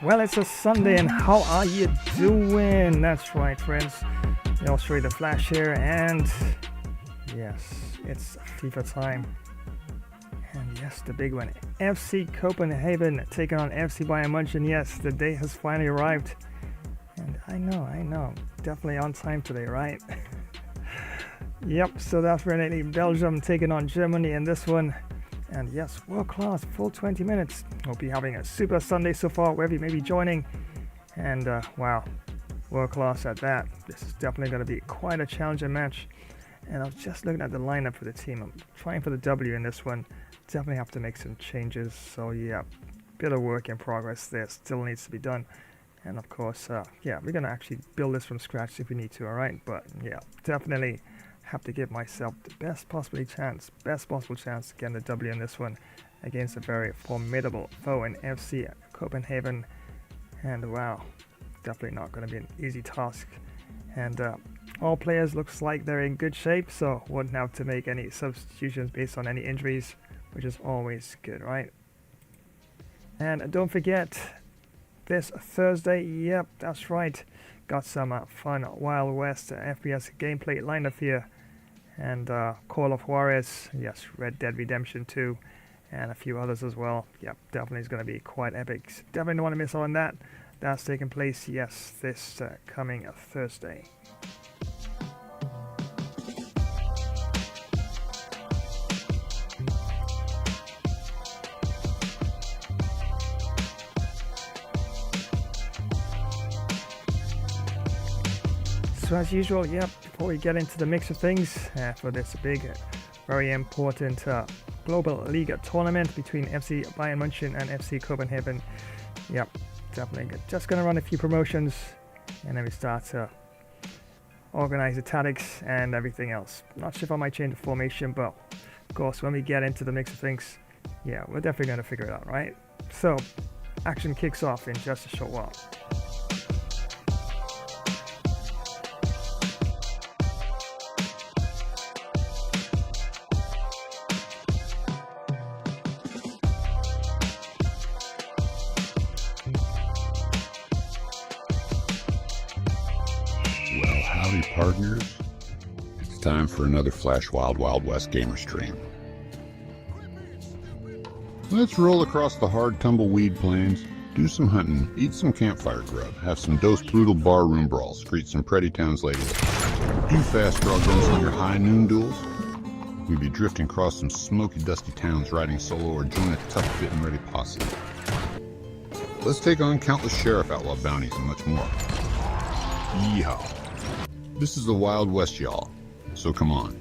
Well, it's a Sunday, and how are you doing? That's right, friends. I'll show you the flash here, and yes, it's FIFA time. And yes, the big one, FC Copenhagen taking on FC Bayern Munchen. Yes, the day has finally arrived, and I know, definitely on time today, right? Yep, so that's really Belgium taking on Germany in this one. And yes, world class, full 20 minutes. Hope you're having a super Sunday so far, wherever you may be joining. And wow, world class at that. This is definitely going to be quite a challenging match. And I was just looking at the lineup for the team. I'm trying for the W in this one. Definitely have to make some changes. So yeah, bit of work in progress there. Still needs to be done. And of course, yeah, we're going to actually build this from scratch if we need to, all right? But yeah, definitely have to give myself the best possible chance to get the W in this one against a very formidable foe in FC Copenhagen. And wow, definitely not going to be an easy task. And all players looks like they're in good shape, so wouldn't have to make any substitutions based on any injuries, which is always good, right? And don't forget, this Thursday, yep, that's right, got some fun Wild West FPS gameplay lined up here. And Call of Juarez, yes, Red Dead Redemption 2, and a few others as well. Yep, definitely is going to be quite epic. Definitely don't want to miss out on that. That's taking place, yes, this coming Thursday. So as usual, yep, before we get into the mix of things for this big, very important Global League tournament between FC Bayern Munchen and FC Copenhagen, yep, definitely just going to run a few promotions, and then we start to organize the tactics and everything else. Not sure if I might change the formation, but of course when we get into the mix of things, yeah, we're definitely going to figure it out, right? So action kicks off in just a short while. Howdy partners, it's time for another Flash Wild West gamer stream. Let's roll across the hard tumbleweed plains, do some hunting, eat some campfire grub, have some dose brutal barroom brawls, greet some pretty towns ladies, do fast draw gunslinger high noon duels. We'd be drifting across some smoky dusty towns riding solo or join a tough fit and ready posse. Let's take on countless sheriff outlaw bounties and much more. Yeehaw! This is the Wild West, y'all. So come on,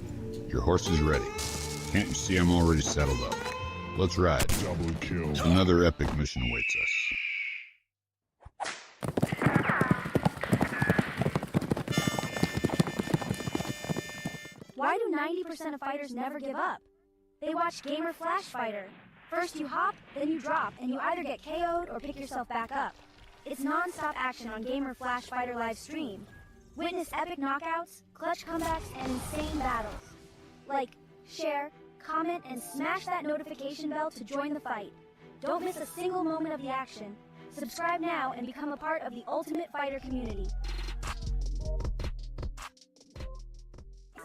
your horse is ready. Can't you see I'm already saddled up? Let's ride. Double kill. Another epic mission awaits us. Why do 90% of fighters never give up? They watch Gamer Flash Fighter. First you hop, then you drop, and you either get KO'd or pick yourself back up. It's non-stop action on Gamer Flash Fighter live stream. Witness epic knockouts, clutch comebacks, and insane battles. Like, share, comment, and smash that notification bell to join the fight. Don't miss a single moment of the action. Subscribe now and become a part of the Ultimate Fighter community.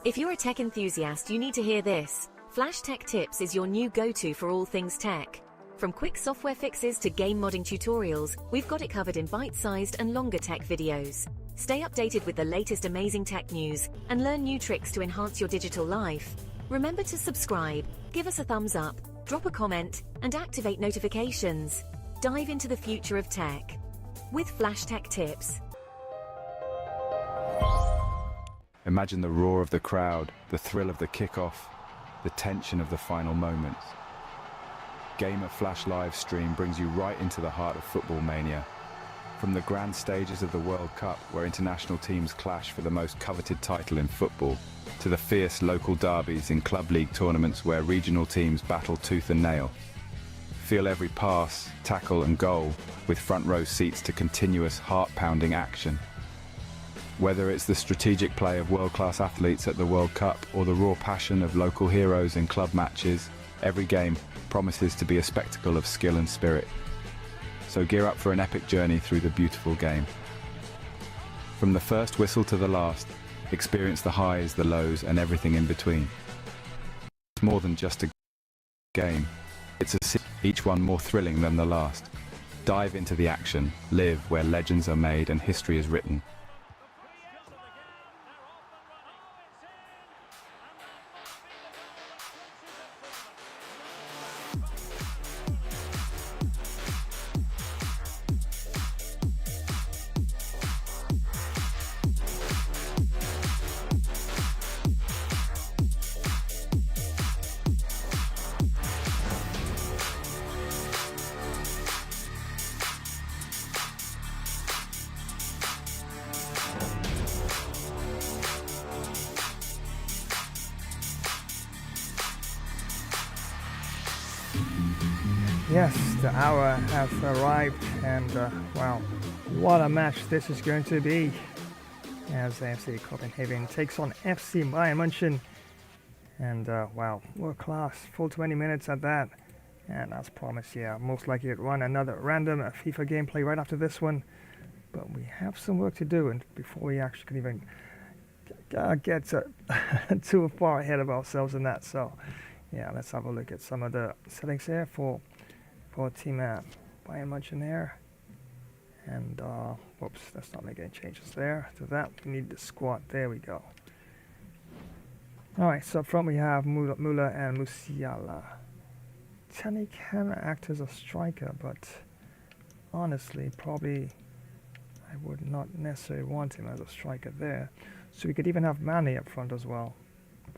If you're a tech enthusiast, you need to hear this. Flash Tech Tips is your new go-to for all things tech. From quick software fixes to game modding tutorials, we've got it covered in bite-sized and longer tech videos. Stay updated with the latest amazing tech news and learn new tricks to enhance your digital life. Remember to subscribe, give us a thumbs up, drop a comment, and activate notifications. Dive into the future of tech with Flash Tech Tips. Imagine the roar of the crowd, the thrill of the kickoff, the tension of the final moments. Gamer Flash live stream brings you right into the heart of football mania. From the grand stages of the World Cup, where international teams clash for the most coveted title in football, to the fierce local derbies in club league tournaments where regional teams battle tooth and nail. Feel every pass, tackle and goal with front row seats to continuous heart-pounding action. Whether it's the strategic play of world-class athletes at the World Cup or the raw passion of local heroes in club matches, every game promises to be a spectacle of skill and spirit. so gear up for an epic journey through the beautiful game. From the first whistle to the last, experience the highs, the lows, and everything in between. It's more than just a game. It's each one more thrilling than the last. Dive into the action, live where legends are made and history is written. Yes, the hour has arrived, and wow, what a match this is going to be as FC Kobenhavn takes on FC Bayern Munchen. And wow, world class, full 20 minutes at that. And as promised, yeah, most likely to run another random FIFA gameplay right after this one. But we have some work to do, and before we actually can even get too far ahead of ourselves in that. So yeah, let's have a look at some of the settings here for team Bayern Munchen there. And whoops, let's not make any changes there. To that, we need the squad. There we go. Alright, so up front we have Muller and Musiala. Tani can act as a striker, but honestly, probably I would not necessarily want him as a striker there. So we could even have Mane up front as well.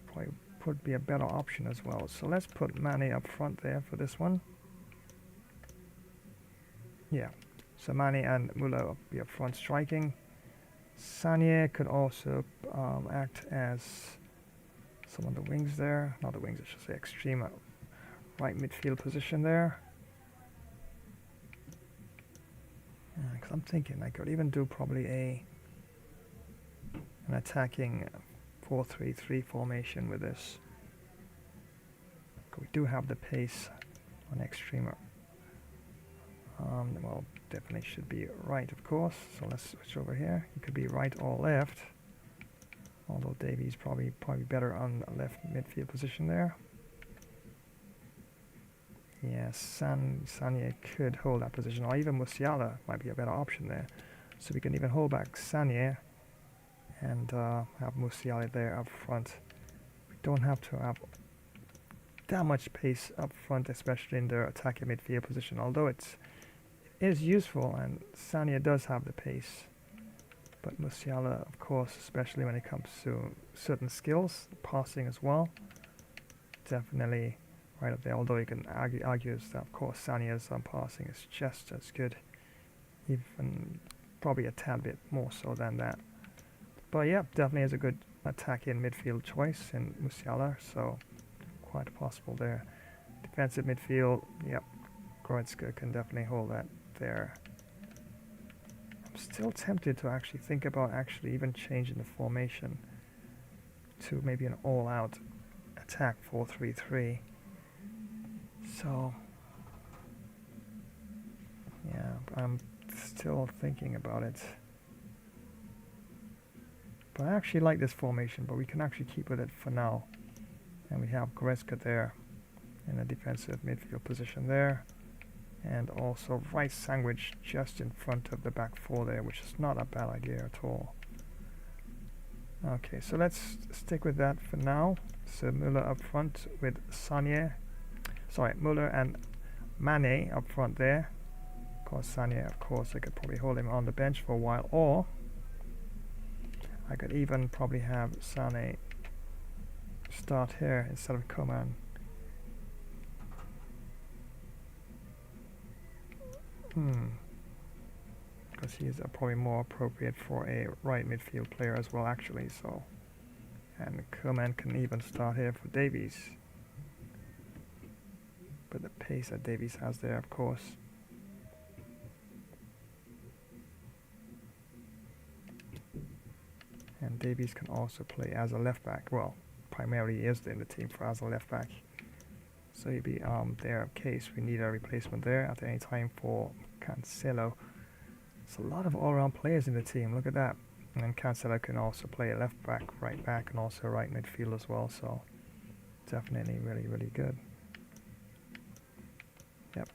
Probably would be a better option as well. So let's put Mane up front there for this one. Yeah, so Mane and Muller will be up front striking. Sanye could also act as some of the wings there. Not the wings, I should say extreme right midfield position there. Because I'm thinking I could even do probably an attacking 4-3-3 formation with this. We do have the pace on extreme. Well, definitely should be right, of course. So let's switch over here. It could be right or left. Although Davies probably better on the left midfield position there. Yes, Sanye could hold that position, or even Musiala might be a better option there. So we can even hold back Sanye and have Musiala there up front. We don't have to have that much pace up front, especially in the attacking midfield position, although it is useful, and Sanye does have the pace. But Musiala, of course, especially when it comes to certain skills, passing as well, definitely right up there. Although you can argue that, of course, Sanye's passing is just as good, even probably a tad bit more so than that. But yeah, definitely is a good attacking midfield choice in Musiala, so quite possible there. Defensive midfield, yep, Goretzka can definitely hold that there. I'm still tempted to actually think about even changing the formation to maybe an all-out attack 4-3-3. So yeah, I'm still thinking about it. But I actually like this formation, but we can actually keep with it for now. And we have Goretzka there in a defensive midfield position there. And also right sandwich just in front of the back four there, which is not a bad idea at all. Okay, so let's stick with that for now. So Muller up front with Sanye. Sorry, Muller and Mane up front there. Of course, Sanye, of course, I could probably hold him on the bench for a while, or I could even probably have Sane start here instead of Kobenhavn. Because he is probably more appropriate for a right midfield player as well, actually. So, and Kobenhavn can even start here for Davies. But the pace that Davies has there, of course. And Davies can also play as a left back. Well, primarily he is in the team for as a left back. So he'd be there in case we need a replacement there at any time for Cancelo. It's a lot of all-round players in the team. Look at that. And then Cancelo can also play left back, right back, and also right midfield as well. So definitely really, really good. Yep.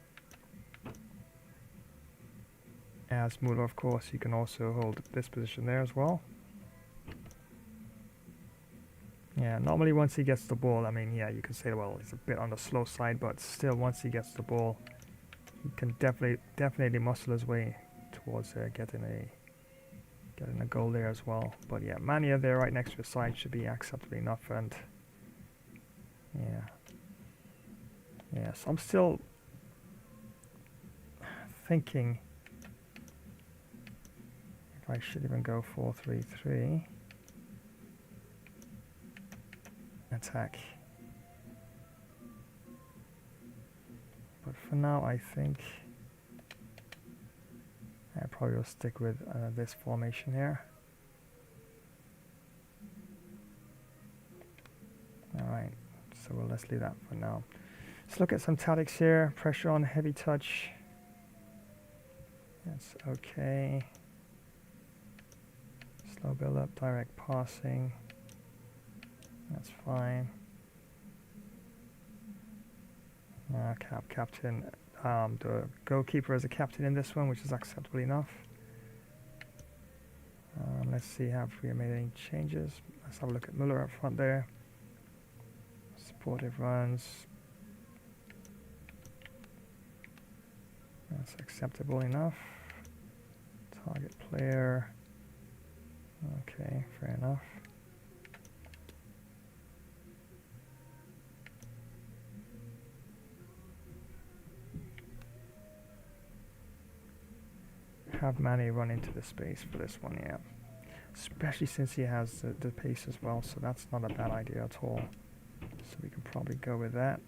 As Muller, of course, he can also hold this position there as well. Yeah, normally once he gets the ball, I mean, yeah, you can say, well, he's a bit on the slow side, but still, once he gets the ball, he can definitely muscle his way towards getting a goal there as well. But yeah, Mania there right next to his side should be acceptable enough. And yeah, so I'm still thinking if I should even go 4-3-3 attack. But for now, I think I probably will stick with this formation here. Alright, so let's leave that for now. Let's look at some tactics here. Pressure on, heavy touch. That's okay. Slow build up, direct passing. That's fine. Captain. The goalkeeper as a captain in this one, which is acceptable enough. Let's see, have we made any changes? Let's have a look at Muller up front there. Supportive runs. That's acceptable enough. Target player. Okay, fair enough. Have Mane run into the space for this one, yeah. Especially since he has the pace as well, so that's not a bad idea at all. So we can probably go with that.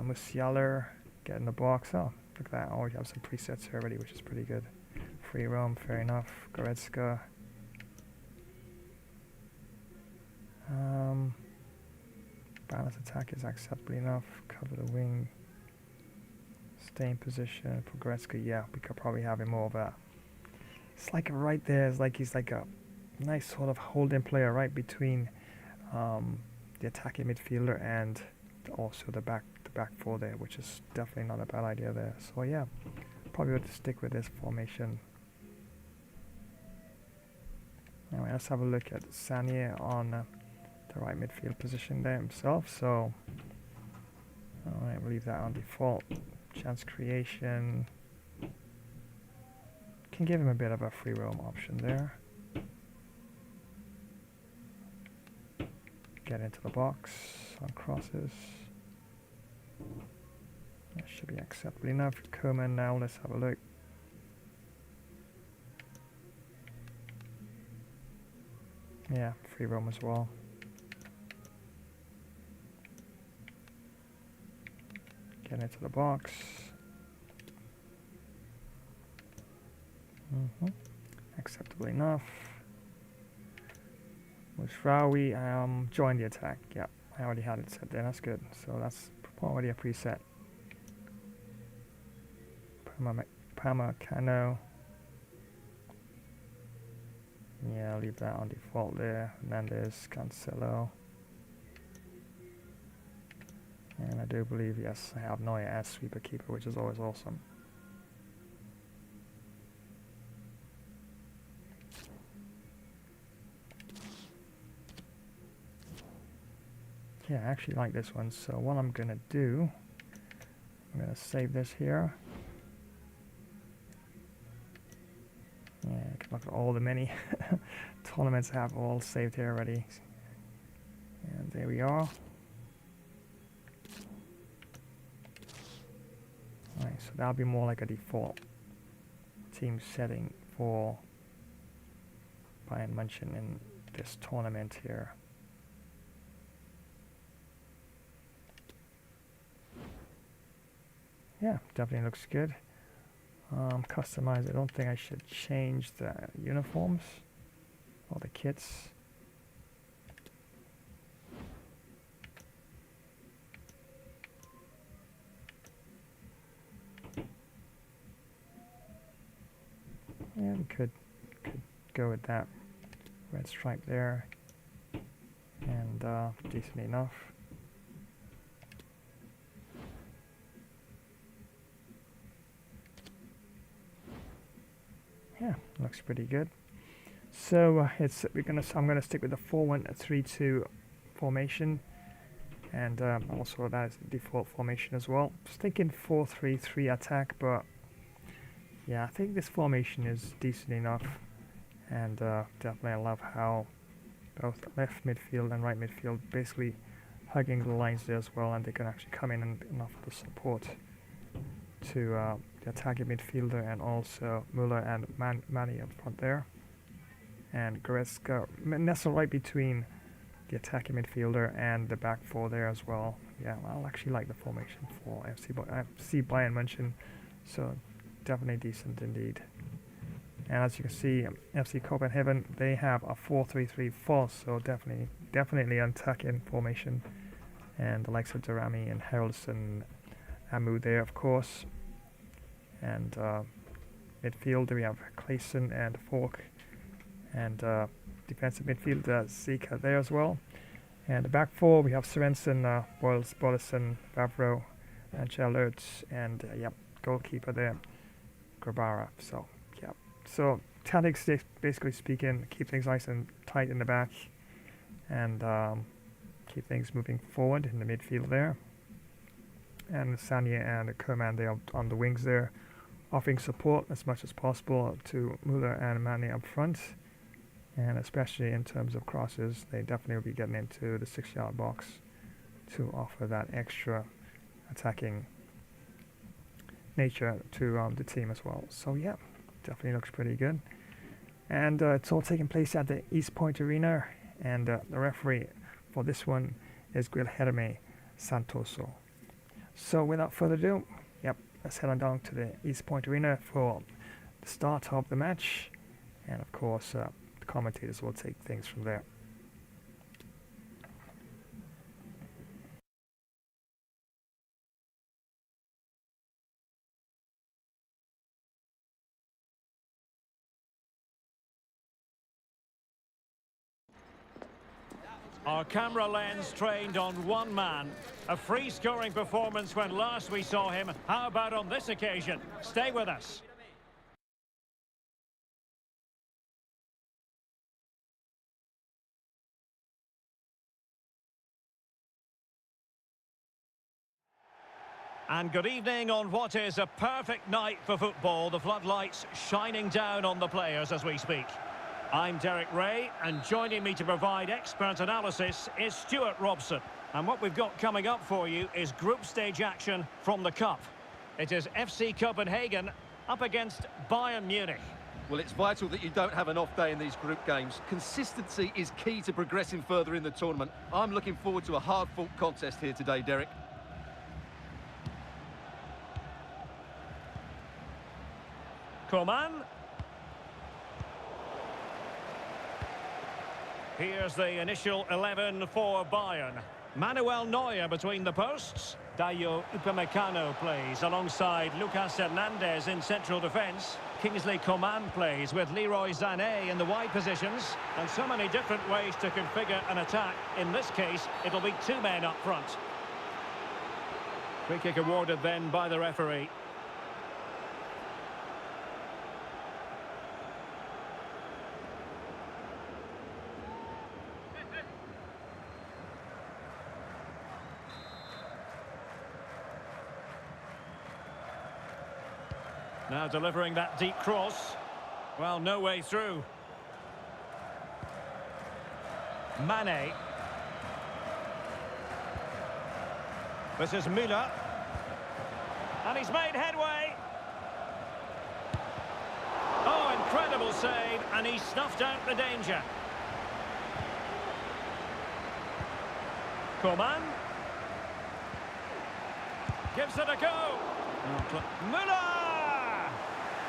Musiala, get in the box. Oh, look at that. Oh, we have some presets here already, which is pretty good. Free roam, fair enough. Goretzka. Balance attack is acceptable enough. Cover the wing. Stay in position for Goretzka. Yeah, we could probably have him over. It's like right there. It's like he's like a nice sort of holding player right between the attacking midfielder and also the back four there, which is definitely not a bad idea there. So yeah, probably would stick with this formation. Anyway, let's have a look at Sanier on the right midfield position there himself. So alright, we'll leave that on default. Chance creation. Can give him a bit of a free roam option there. Get into the box on crosses. That should be acceptable enough. Kobenhavn now, let's have a look. Yeah, free roam as well. Get into the box. Acceptable enough. Mushraoui join the attack. Yeah, I already had it set there. That's good. So that's already a preset. Cano. Yeah, I'll leave that on default there. And then there's Cancelo. And I do believe, yes, I have Neuer as sweeper keeper, which is always awesome. Yeah, I actually like this one. So what I'm going to do, I'm going to save this here. Yeah, you can look at all the many tournaments I have all saved here already. And there we are. Alright, so that'll be more like a default team setting for Bayern Munchen in this tournament here. Yeah, definitely looks good. Customize, I don't think I should change the uniforms or the kits. you could go with that red stripe there, and decent enough. Yeah, looks pretty good. So I'm gonna stick with the 4-1-3-2 formation, and also that is the default formation as well. Just thinking 4-3-3 attack, but yeah, I think this formation is decent enough, and definitely I love how both left midfield and right midfield basically hugging the lines there as well, and they can actually come in and offer the support to the attacking midfielder, and also Muller and Mane up front there, and Goretzka nestled right between the attacking midfielder and the back four there as well. Yeah, I actually like the formation for FC Bayern Munchen, so definitely decent indeed. And as you can see, FC Kobenhavn, they have a 4-3-3-4, so definitely attacking formation, and the likes of Daramy and Harrelson, Amu there of course, and midfield we have Clayson and Falk, and defensive midfielder Zika there as well, and the back four we have Svensson, Bollesen, Vavro, and Chalert, and goalkeeper there Grabara. So tactics, basically speaking, keep things nice and tight in the back, and keep things moving forward in the midfield there, and Sanya and Kobenhavn they are on the wings there, offering support as much as possible to Muller and Mane up front, and especially in terms of crosses, they definitely will be getting into the 6-yard box to offer that extra attacking nature to the team as well. So yeah, definitely looks pretty good, and it's all taking place at the East Point Arena, and the referee for this one is Guilherme Santoso. So without further ado, let's head on down to the East Point Arena for the start of the match, and of course the commentators will take things from there. Our camera lens trained on one man. A free-scoring performance when last we saw him. How about on this occasion? Stay with us. And good evening on what is a perfect night for football. The floodlights shining down on the players as we speak. I'm Derek Ray, and joining me to provide expert analysis is Stuart Robson. And what we've got coming up for you is group stage action from the Cup. It is FC Copenhagen up against Bayern Munich. Well, it's vital that you don't have an off day in these group games. Consistency is key to progressing further in the tournament. I'm looking forward to a hard-fought contest here today, Derek. Coman. Here's the initial 11 for Bayern. Manuel Neuer between the posts. Dayo Upamecano plays alongside Lucas Hernandez in central defence. Kingsley Coman plays with Leroy Sané in the wide positions. And so many different ways to configure an attack. In this case, it'll be two men up front. Free kick awarded then by the referee. Now delivering that deep cross. Well, no way through. Mane. This is Muller. And he's made headway. Oh, incredible save, and he snuffed out the danger. Coman. Gives it a go. Muller!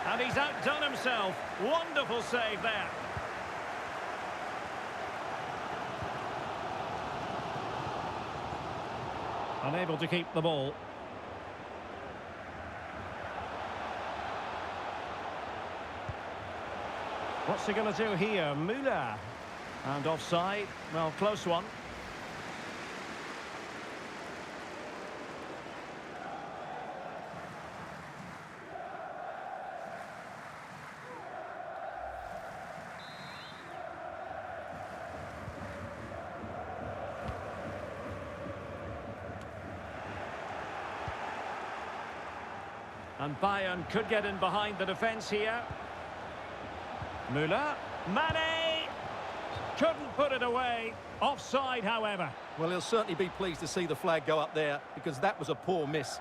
And he's outdone himself. Wonderful save there. Unable to keep the ball. What's he going to do here? Muller. And offside. Well, close one. And Bayern could get in behind the defence here. Muller. Mane! Couldn't put it away. Offside, however. Well, he'll certainly be pleased to see the flag go up there, because that was a poor miss.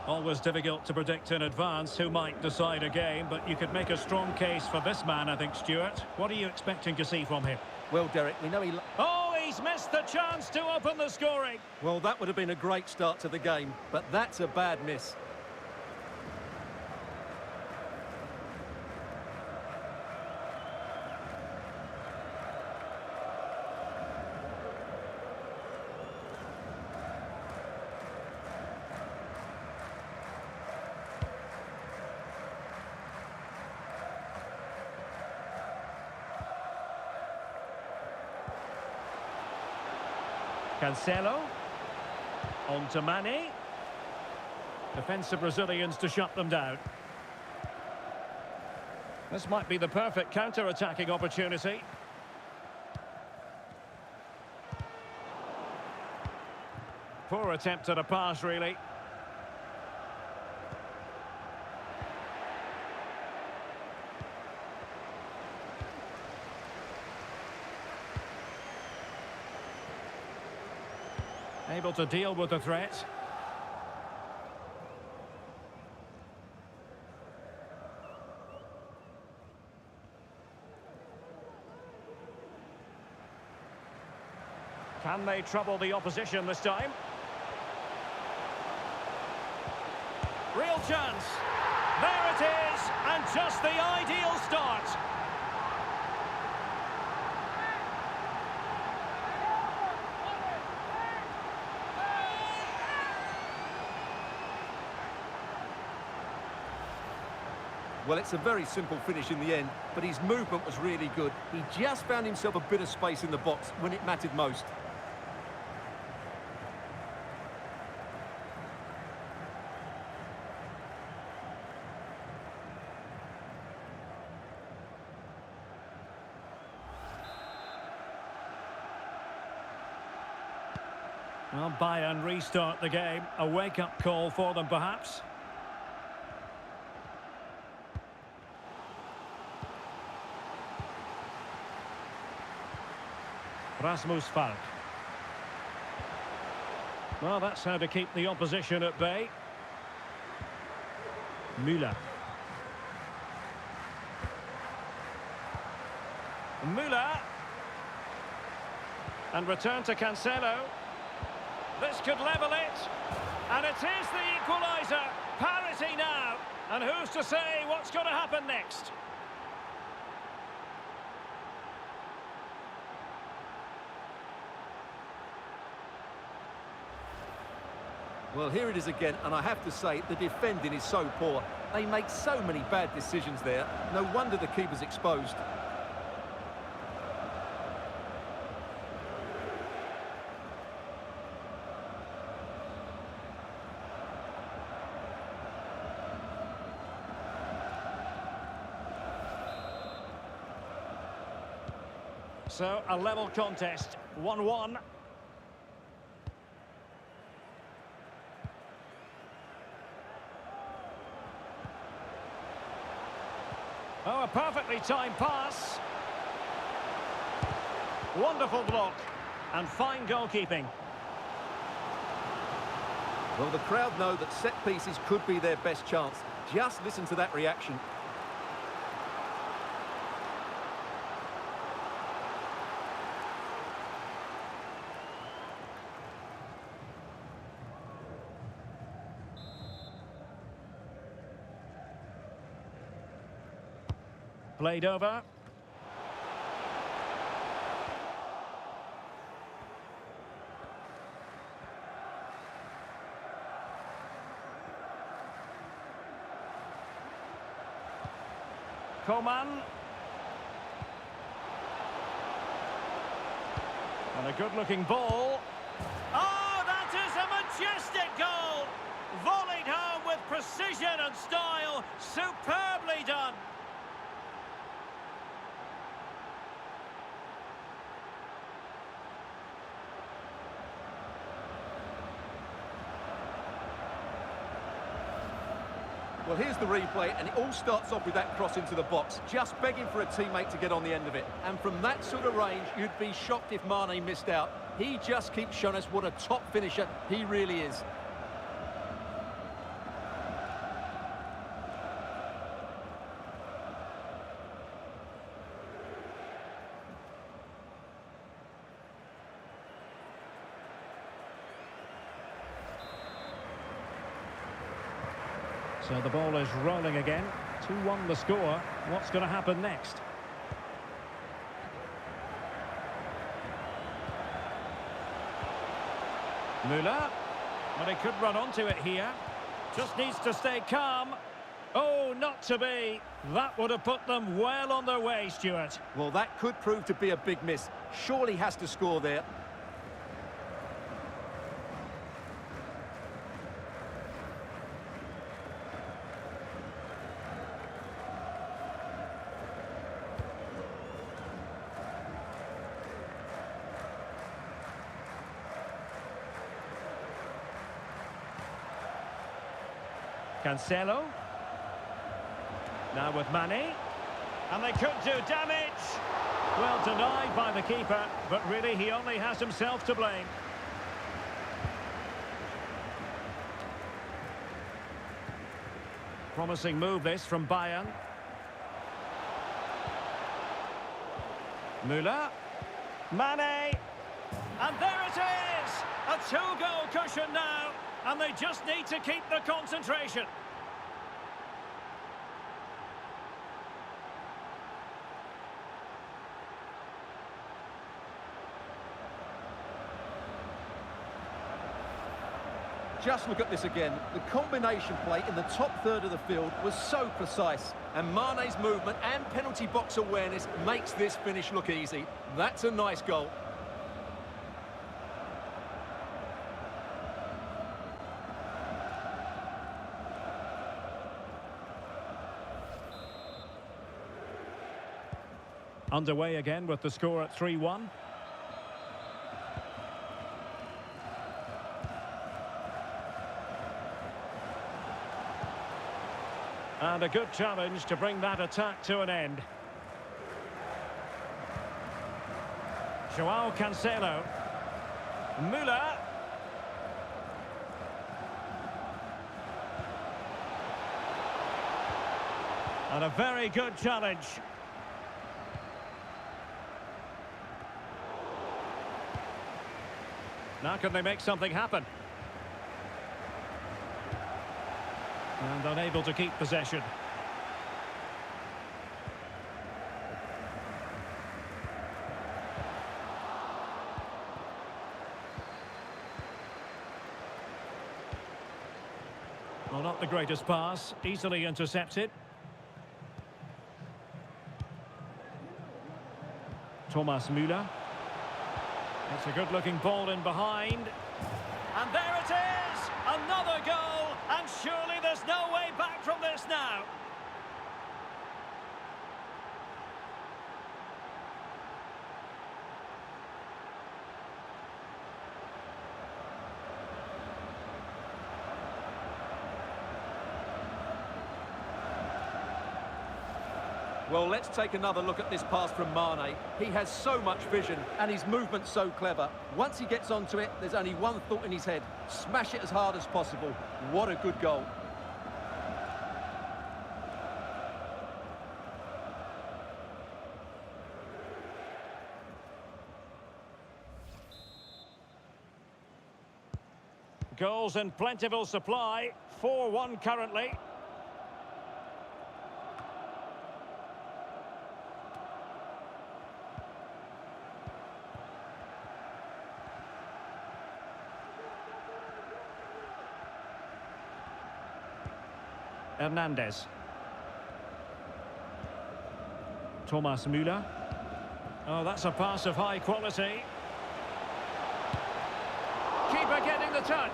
Always difficult to predict in advance who might decide a game, but you could make a strong case for this man, I think, Stuart. What are you expecting to see from him? Well, Derek, we know he... Oh, he's missed the chance to open the scoring. Well, that would have been a great start to the game, but that's a bad miss. Cancelo. On to Mane. Defensive Brazilians to shut them down. This might be the perfect counter-attacking opportunity. Poor attempt at a pass, really. Able to deal with the threat. Can they trouble the opposition this time? Real chance. There it is, and just the ideal start. Well, it's a very simple finish in the end, but his movement was really good. He just found himself a bit of space in the box when it mattered most. Well, Bayern restart the game. A wake-up call for them, perhaps. Rasmus Falk. Well, that's how to keep the opposition at bay. Muller. Muller. And return to Cancelo. This could level it. And it is the equaliser. Parity now. And who's to say what's going to happen next? Well, here it is again, and I have to say, the defending is so poor. They make so many bad decisions there. No wonder the keeper's exposed. So, a level contest, 1-1. Oh, a perfectly timed pass. Wonderful block. And fine goalkeeping. Well, the crowd know that set pieces could be their best chance. Just listen to that reaction. Played over. Kobenhavn. And a good-looking ball. Oh, that is a majestic goal! Volleyed home with precision and style. Superbly done. Well, here's the replay, and it all starts off with that cross into the box, just begging for a teammate to get on the end of it. And from that sort of range, you'd be shocked if Mane missed out. He just keeps showing us what a top finisher he really is. So the ball is rolling again. 2-1 the score. What's going to happen next? Muller. Well, he could run onto it here. Just needs to stay calm. Oh, not to be. That would have put them well on their way, Stuart. Well, that could prove to be a big miss. Surely has to score there. Cancelo. Now with Mane. And they could do damage. Well denied by the keeper, but really he only has himself to blame. Promising move this from Bayern. Muller. Mane. And there it is! A two-goal cushion now. And they just need to keep the concentration. Just look at this again. The combination play in the top third of the field was so precise. And Mane's movement and penalty box awareness makes this finish look easy. That's a nice goal. Underway again with the score at 3-1. And a good challenge to bring that attack to an end. Joao Cancelo. Muller. And a very good challenge. Now can they make something happen? And unable to keep possession. Well, not the greatest pass, easily intercepted. Thomas Muller. It's a good-looking ball in behind. And there it is! Another goal! And surely there's no way back from this now. Well, let's take another look at this pass from Mane. He has so much vision and his movement's so clever. Once he gets onto it, there's only one thought in his head. Smash it as hard as possible. What a good goal. Goals in plentiful supply. 4-1 currently. Hernandez. Thomas Muller. Oh, that's a pass of high quality. Keeper getting the touch.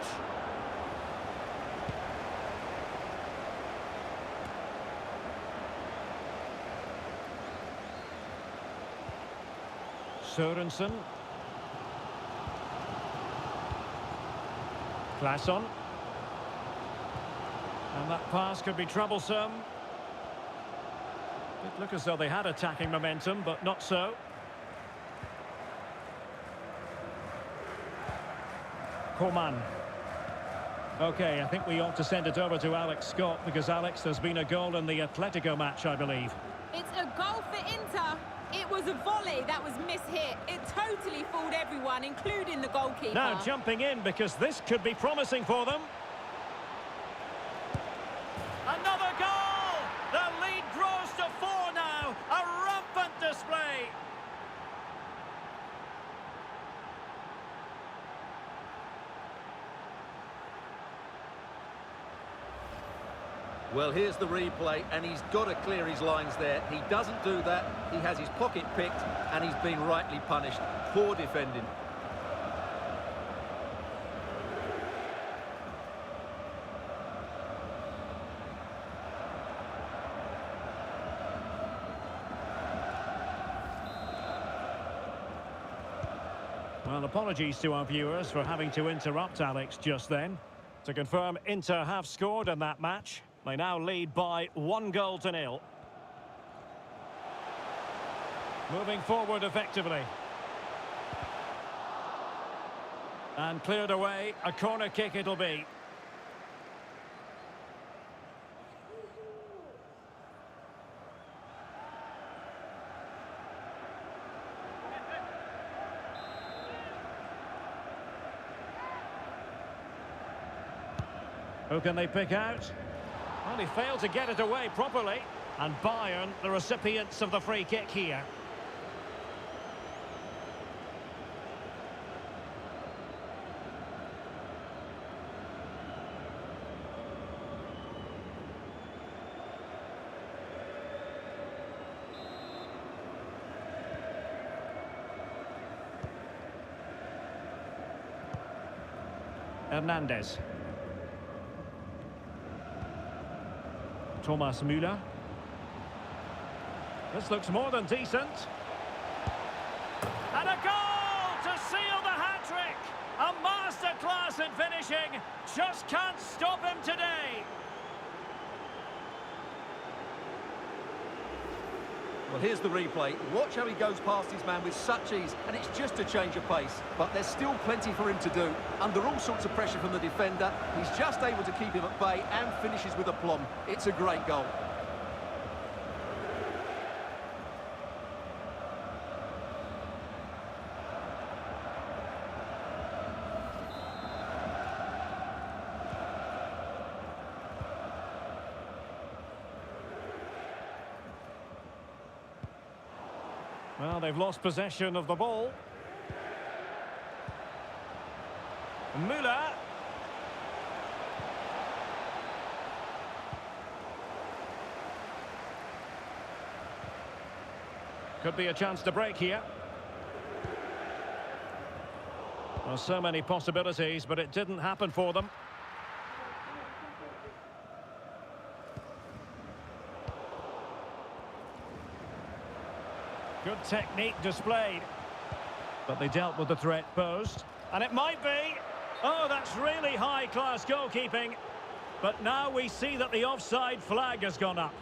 Sørensen. Claesson. And that pass could be troublesome. It looked as though they had attacking momentum, but not so. Kobenhavn. Okay, I think we ought to send it over to Alex Scott, because Alex, there's been a goal in the Atletico match, I believe. It's a goal for Inter. It was a volley that was mishit. It totally fooled everyone, including the goalkeeper. Now jumping in, because this could be promising for them. Another goal! The lead grows to 4 now. A rampant display. Well, here's the replay, and he's got to clear his lines there. He doesn't do that. He has his pocket picked, and he's been rightly punished. Poor defending. Well, apologies to our viewers for having to interrupt Alex just then. To confirm, Inter have scored in that match. They now lead by 1-0. Moving forward effectively. And cleared away. A corner kick it'll be. Who can they pick out? Well, he failed to get it away properly. And Bayern, the recipients of the free kick here. Hernandez. Thomas Muller. This looks more than decent. And a goal to seal the hat-trick! A masterclass in finishing. Just can't stop him today. Well, here's the replay. Watch how he goes past his man with such ease, and it's just a change of pace. But there's still plenty for him to do. Under all sorts of pressure from the defender, he's just able to keep him at bay and finishes with aplomb. It's a great goal. Well, they've lost possession of the ball. Muller. Could be a chance to break here. Well, so many possibilities, but it didn't happen for them. Good technique displayed. But they dealt with the threat posed. And it might be. Oh, that's really high-class goalkeeping. But now we see that the offside flag has gone up.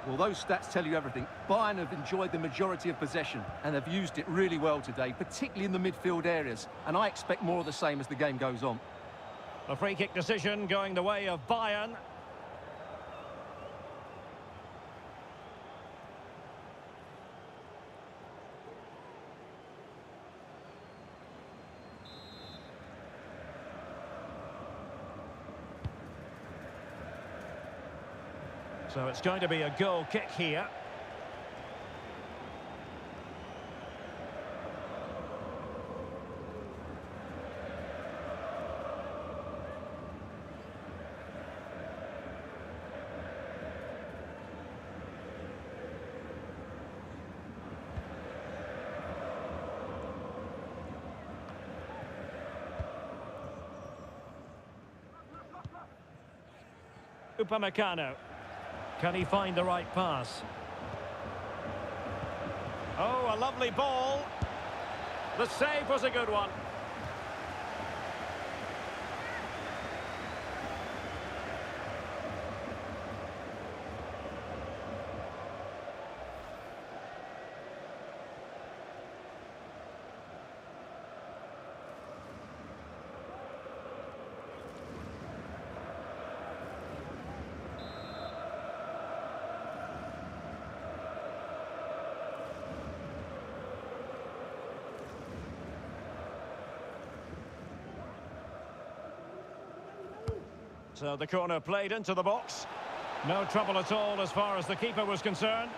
Well, those stats tell you everything. Bayern have enjoyed the majority of possession and have used it really well today, particularly in the midfield areas. And I expect more of the same as the game goes on. A free kick decision going the way of Bayern. So it's going to be a goal kick here. Upamecano. Can he find the right pass? Oh, a lovely ball. The save was a good one. So the corner played into the box. No trouble at all as far as the keeper was concerned.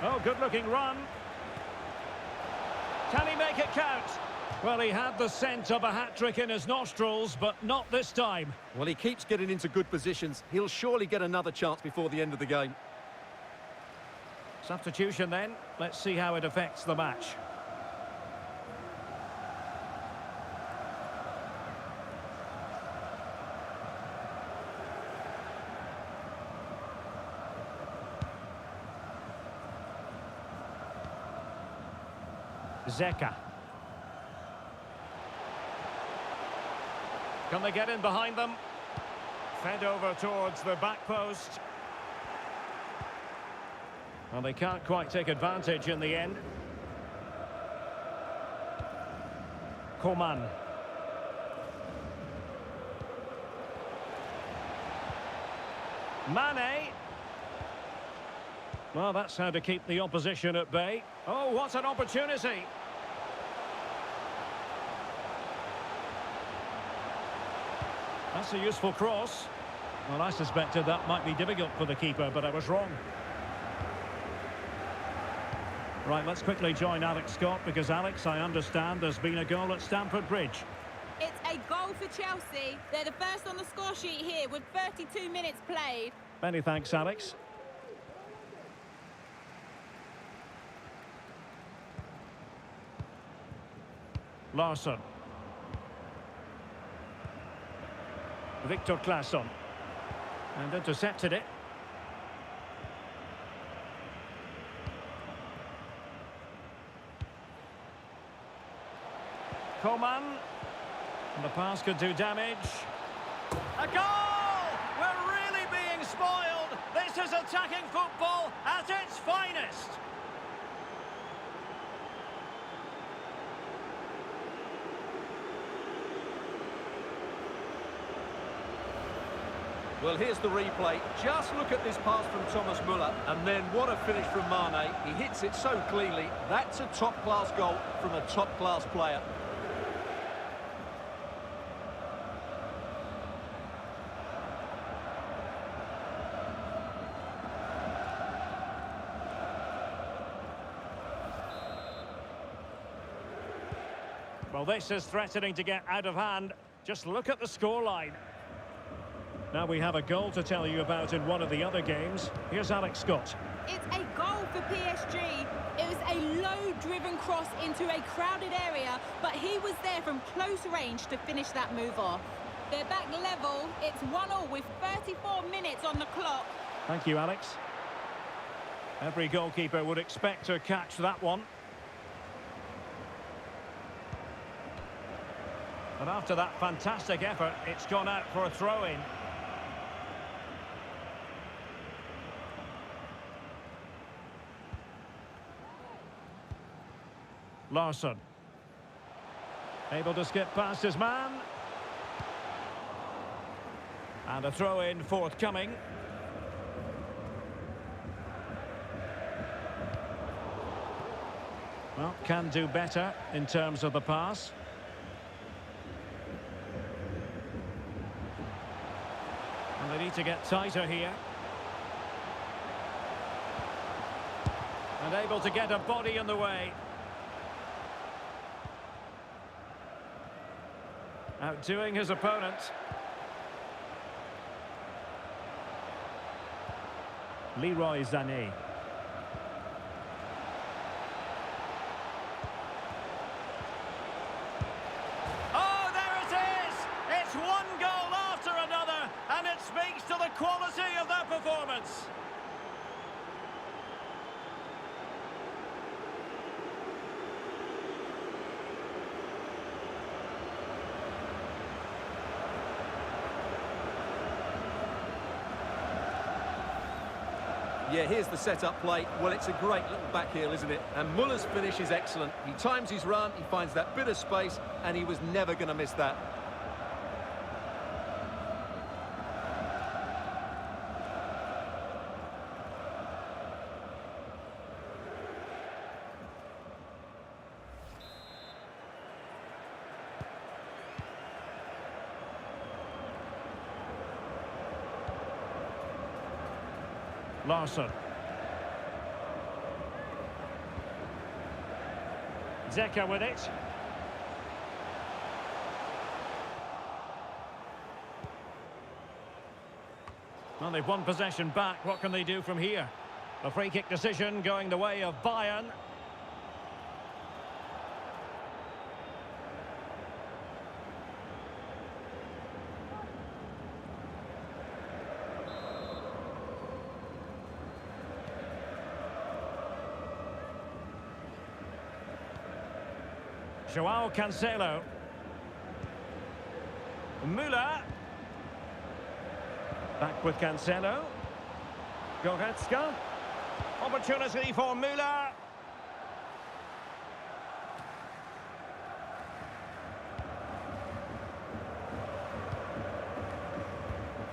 Oh, good-looking run. Can he make it count? Well, he had the scent of a hat-trick in his nostrils, but not this time. Well, he keeps getting into good positions. He'll surely get another chance before the end of the game. Substitution then. Let's see how it affects the match. Zeka. Can they get in behind them? Fed over towards the back post. Well, they can't quite take advantage in the end. Coman. Mane. Well, that's how to keep the opposition at bay. Oh, what an opportunity! That's a useful cross. Well, I suspected that might be difficult for the keeper, but I was wrong. Right, let's quickly join Alex Scott, because Alex, I understand there's been a goal at Stamford Bridge. It's a goal for Chelsea. They're the first on the score sheet here with 32 minutes played. Many thanks, Alex. Larsson. Victor Claesson. And intercepted it. Coman. And the pass could do damage. A goal! We're really being spoiled. This is attacking football at its finest. Well, here's the replay. Just look at this pass from Thomas Muller, and then what a finish from Mane. He hits it so cleanly. That's a top-class goal from a top-class player. Well, this is threatening to get out of hand. Just look at the scoreline. Now we have a goal to tell you about in one of the other games. Here's Alex Scott. It's a goal for PSG. It was a low-driven cross into a crowded area, but he was there from close range to finish that move off. They're back level. It's 1-1 with 34 minutes on the clock. Thank you, Alex. Every goalkeeper would expect to catch that one. And after that fantastic effort, it's gone out for a throw-in. Larsson. Able to skip past his man. And a throw-in forthcoming. Well, can do better in terms of the pass. And they need to get tighter here. And able to get a body in the way. Outdoing his opponent. Leroy Sané. Oh, there it is! It's one goal after another, and it speaks to the quality of their performance. Yeah, here's the set-up play. Well, it's a great little back heel, isn't it? And Muller's finish is excellent. He times his run, he finds that bit of space, and he was never going to miss that. Larsson. Zeka with it. Well, they've won possession back. What can they do from here? A free kick decision going the way of Bayern. Joao Cancelo. Muller. Back with Cancelo. Goretzka. Opportunity for Muller.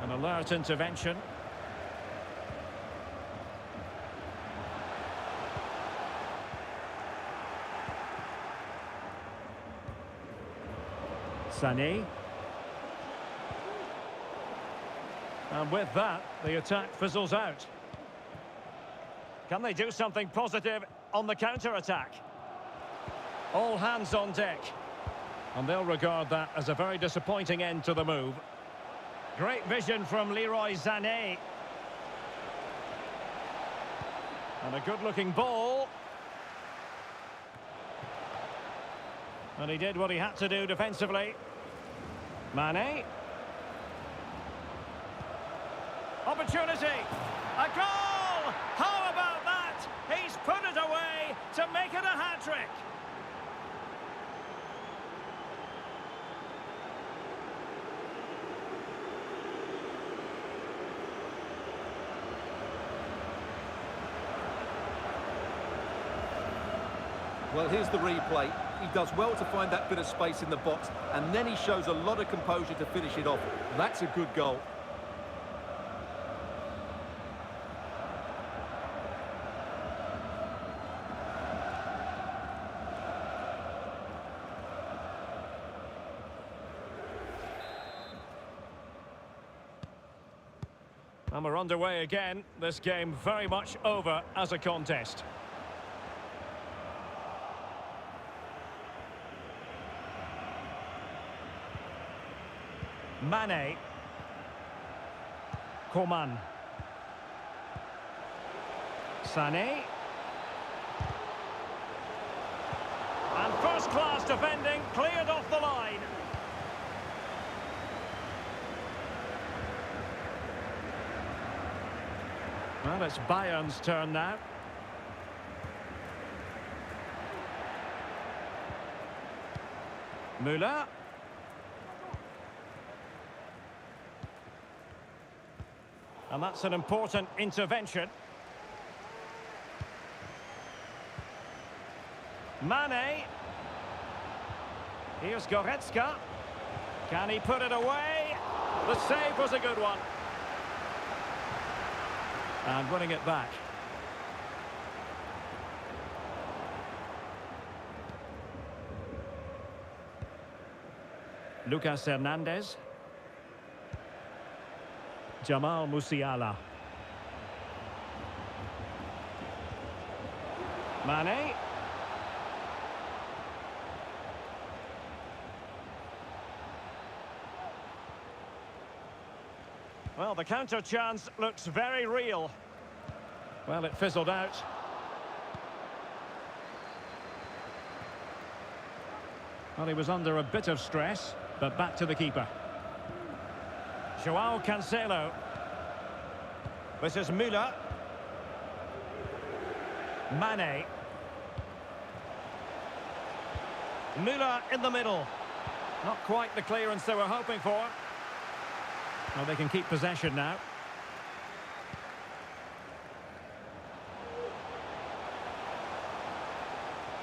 An alert intervention. Sané. And with that, the attack fizzles out. Can they do something positive on the counter-attack? All hands on deck. And they'll regard that as a very disappointing end to the move. Great vision from Leroy Sané. And a good-looking ball. And he did what he had to do defensively. Mane. Opportunity. A goal! How about that? He's put it away to make it a hat-trick. Well, here's the replay. He does well to find that bit of space in the box, and then he shows a lot of composure to finish it off. That's a good goal. And we're underway again. This game very much over as a contest. Mane. Coman. Sané. And first-class defending, cleared off the line. Well, it's Bayern's turn now. Muller. And that's an important intervention. Mane. Here's Goretzka. Can he put it away? The save was a good one. And winning it back. Lucas Hernandez. Jamal Musiala. Mane. Well, the counter chance looks very real. Well, it fizzled out. Well, he was under a bit of stress, but back to the keeper. Joao Cancelo. This is Muller. Mane. Muller in the middle. Not quite the clearance they were hoping for. Well, they can keep possession now.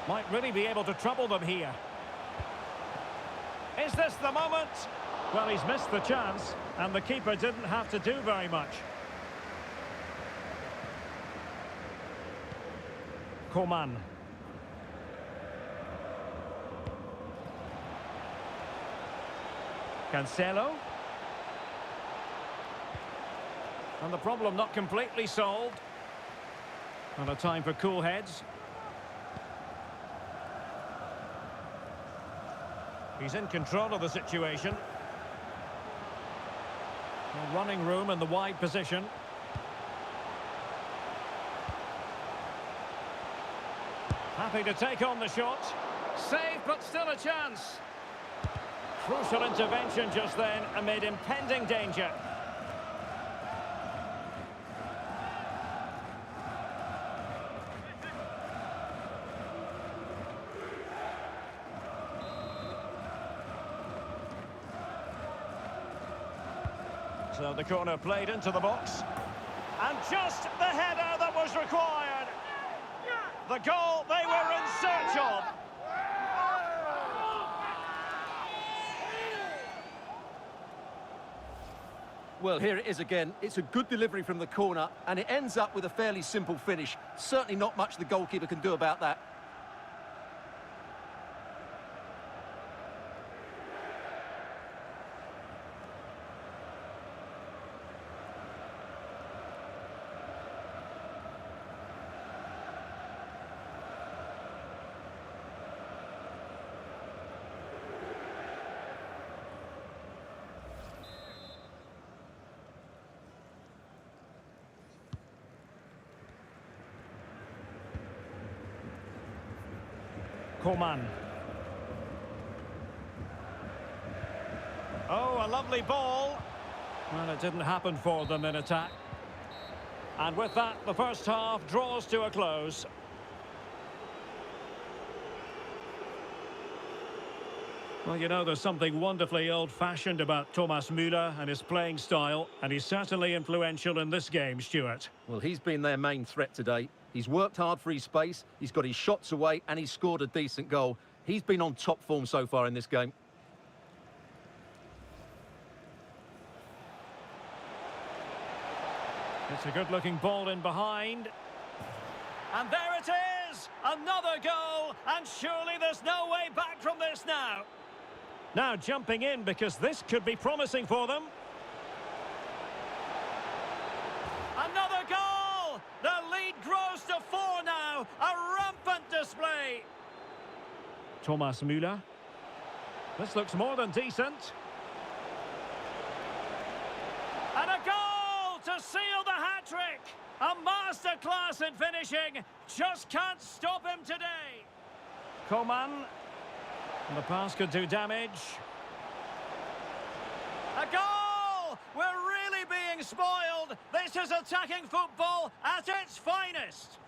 Might really be able to trouble them here. Is this the moment? Well, he's missed the chance, and the keeper didn't have to do very much. Kobenhavn. Cancelo. And the problem not completely solved. And a time for cool heads. He's in control of the situation. Running room in the wide position. Happy to take on the shot. Save, but still a chance. Crucial intervention just then amid impending danger. So the corner played into the box. And just the header that was required. The goal they were in search of. Well, here it is again. It's a good delivery from the corner, and it ends up with a fairly simple finish. Certainly not much the goalkeeper can do about that. Kobenhavn. Oh, a lovely ball. Well, it didn't happen for them in attack. And with that, the first half draws to a close. Well, you know, there's something wonderfully old-fashioned about Thomas Muller and his playing style, and he's certainly influential in this game, Stuart. Well, he's been their main threat today. He's worked hard for his space, he's got his shots away, and he's scored a decent goal. He's been on top form so far in this game. It's a good-looking ball in behind. And there it is! Another goal, and surely there's no way back from this now. Now jumping in, because this could be promising for them. Another goal! The lead grows to 4 now. A rampant display. Thomas Muller. This looks more than decent. And a goal to seal the hat-trick. A masterclass in finishing. Just can't stop him today. Kobenhavn. And the pass could do damage. A goal! We're really being spoiled. This is attacking football at its finest.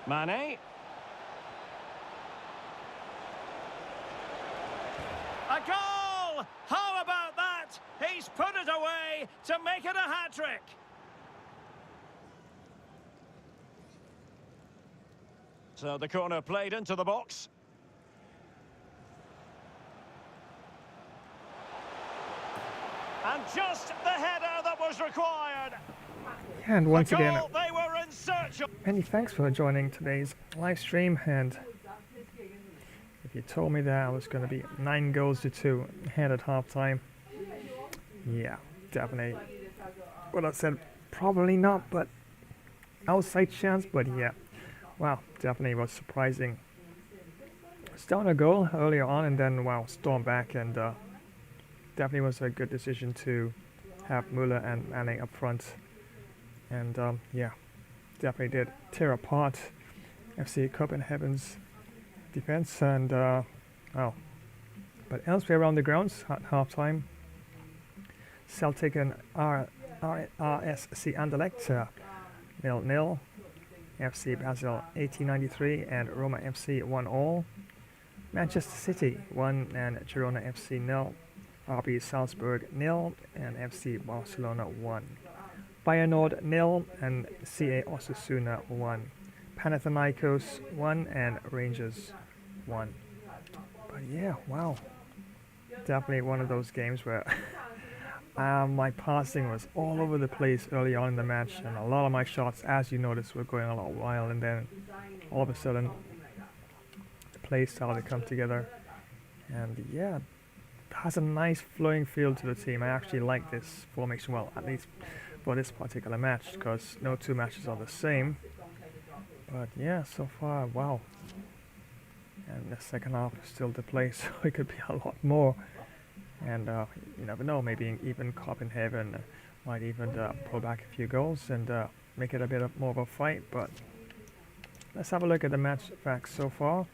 Mane. A goal! How about that? He's put it away to make it a hat-trick. So the corner played into the box. And just the header that was required. And once The again, goal they were in search of. many thanks for joining today's live stream. And if you told me that I was going to be 9-2 ahead at halftime, yeah, definitely would have said probably not, but outside chance. But yeah, wow, definitely was surprising. Down a goal earlier on, and then wow, storm back, and definitely was a good decision to have Muller and Mane up front. And yeah, definitely did tear apart FC Copenhagen's defense. And wow, but elsewhere around the grounds at halftime, Celtic and RSC Anderlecht 0-0, FC Basel 1893 and Roma FC 1-1, Manchester City 1 and Girona FC 0, RB Salzburg 0 and FC Barcelona 1, Feyenoord 0 and CA Osasuna 1, Panathinaikos 1 and Rangers 1. But yeah, wow, definitely one of those games where my passing was all over the place early on in the match, and a lot of my shots, as you noticed, were going a lot wild, and then all of a sudden the play started to come together. And yeah, it has a nice flowing feel to the team. I actually like this formation, well, at least for this particular match, because no two matches are the same. But yeah, so far, wow. And the second half is still to play, so it could be a lot more. And you never know, maybe even Kobenhavn might even pull back a few goals and make it a bit more of a fight. But let's have a look at the match facts so far.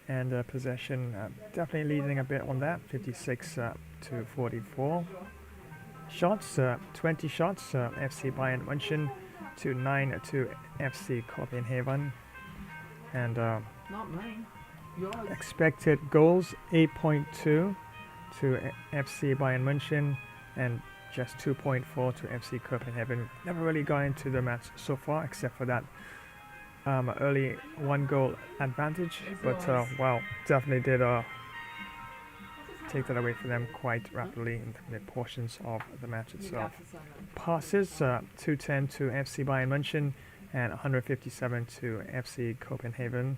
And possession, definitely leading a bit on that, 56 to 44. Shots, 20 shots, FC Bayern Munchen to 9 to FC Kopenhagen. And Not mine. Yours. expected goals 8.2 to FC Bayern Munchen and just 2.4 to FC Copenhagen. Never really got into the match so far, except for that early 1-goal advantage. But wow, definitely did take that away from them quite rapidly in the portions of the match itself. Passes 210 to FC Bayern Munchen and 157 to FC Copenhagen.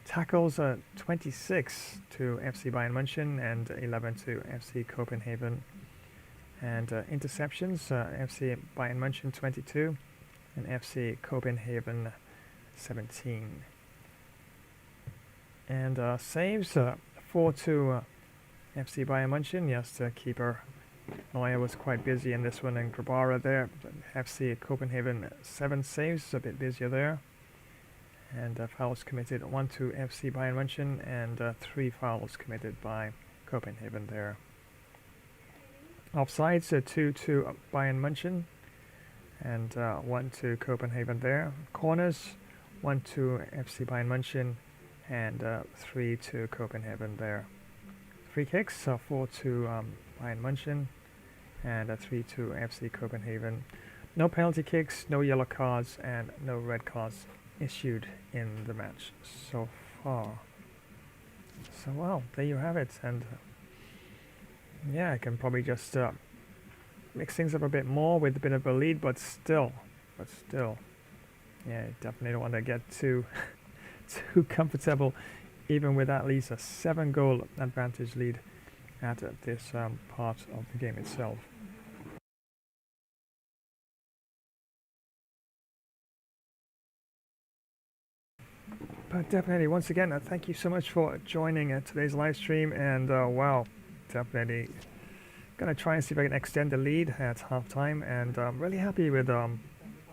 Tackles 26 to FC Bayern Munchen and 11 to FC Copenhagen. And interceptions, FC Bayern Munchen 22 and FC Copenhagen 17. And saves 4 to FC Bayern Munchen. Yes, the keeper Neuer was quite busy in this one, and Grabara there. FC Copenhagen 7 saves, a bit busier there. And fouls committed 1 to FC Bayern Munchen and 3 fouls committed by Copenhagen there. Offsides 2 to Bayern Munchen and 1 to Copenhagen there. Corners 1 to FC Bayern Munchen and 3 to Copenhagen there. Free kicks 4 to Bayern Munchen and 3 to FC Copenhagen. No penalty kicks, no yellow cards and no red cards issued in the match so far. So well, there you have it. And yeah, I can probably just mix things up a bit more with a bit of a lead, but still, yeah, definitely don't want to get too comfortable, even with at least a 7-goal advantage lead at this part of the game itself. But definitely, once again, thank you so much for joining today's live stream. And wow, definitely gonna try and see if I can extend the lead at halftime. And I'm really happy with the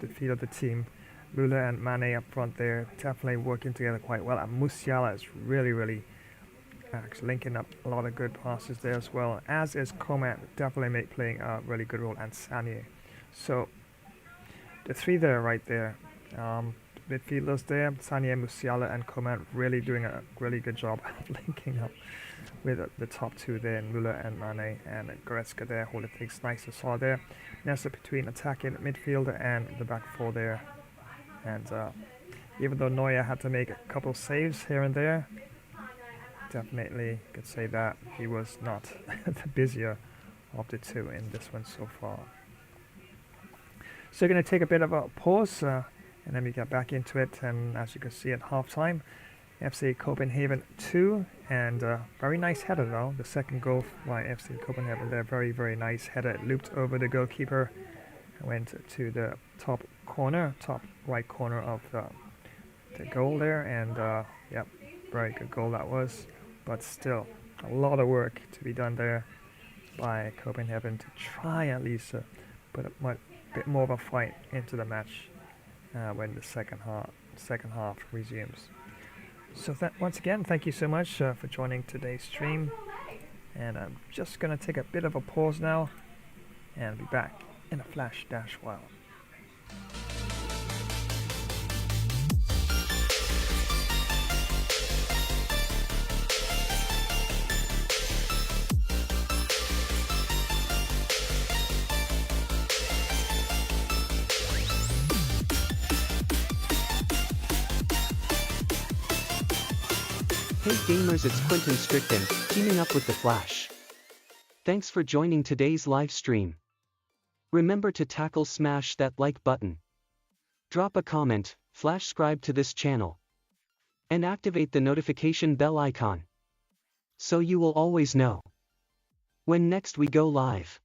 feat of the team. Muller and Mane up front there, definitely working together quite well. And Musiala is really actually linking up a lot of good passes there as well. As is Coman, definitely playing a really good role, and Sanye. So the three there, right there. Midfielders there, Sanye, Musiala and Coman, really doing a really good job linking up with the top two there, Muller and Mane, and Goretzka there holding things nice and solid there. Nestor between attacking midfielder and the back four there. And even though Neuer had to make a couple saves here and there, definitely could say that he was not the busier of the two in this one so far. So we're going to take a bit of a pause and then we get back into it. And as you can see at halftime, FC Kobenhavn 2, and very nice header though. The second goal by FC Kobenhavn there, very nice header. It looped over the goalkeeper and went to the top right corner of the goal there, and yep, very good goal that was. But still, a lot of work to be done there by Kobenhavn to try at least put a bit more of a fight into the match when the second half resumes. So once again, thank you so much for joining today's stream, and I'm just gonna take a bit of a pause now and be back in a flash dash while. Hey gamers, it's Quentin Strickland, teaming up with The Flash. Thanks for joining today's live stream. Remember to smash that like button. Drop a comment, flash subscribe to this channel. And activate the notification bell icon. So you will always know when next we go live.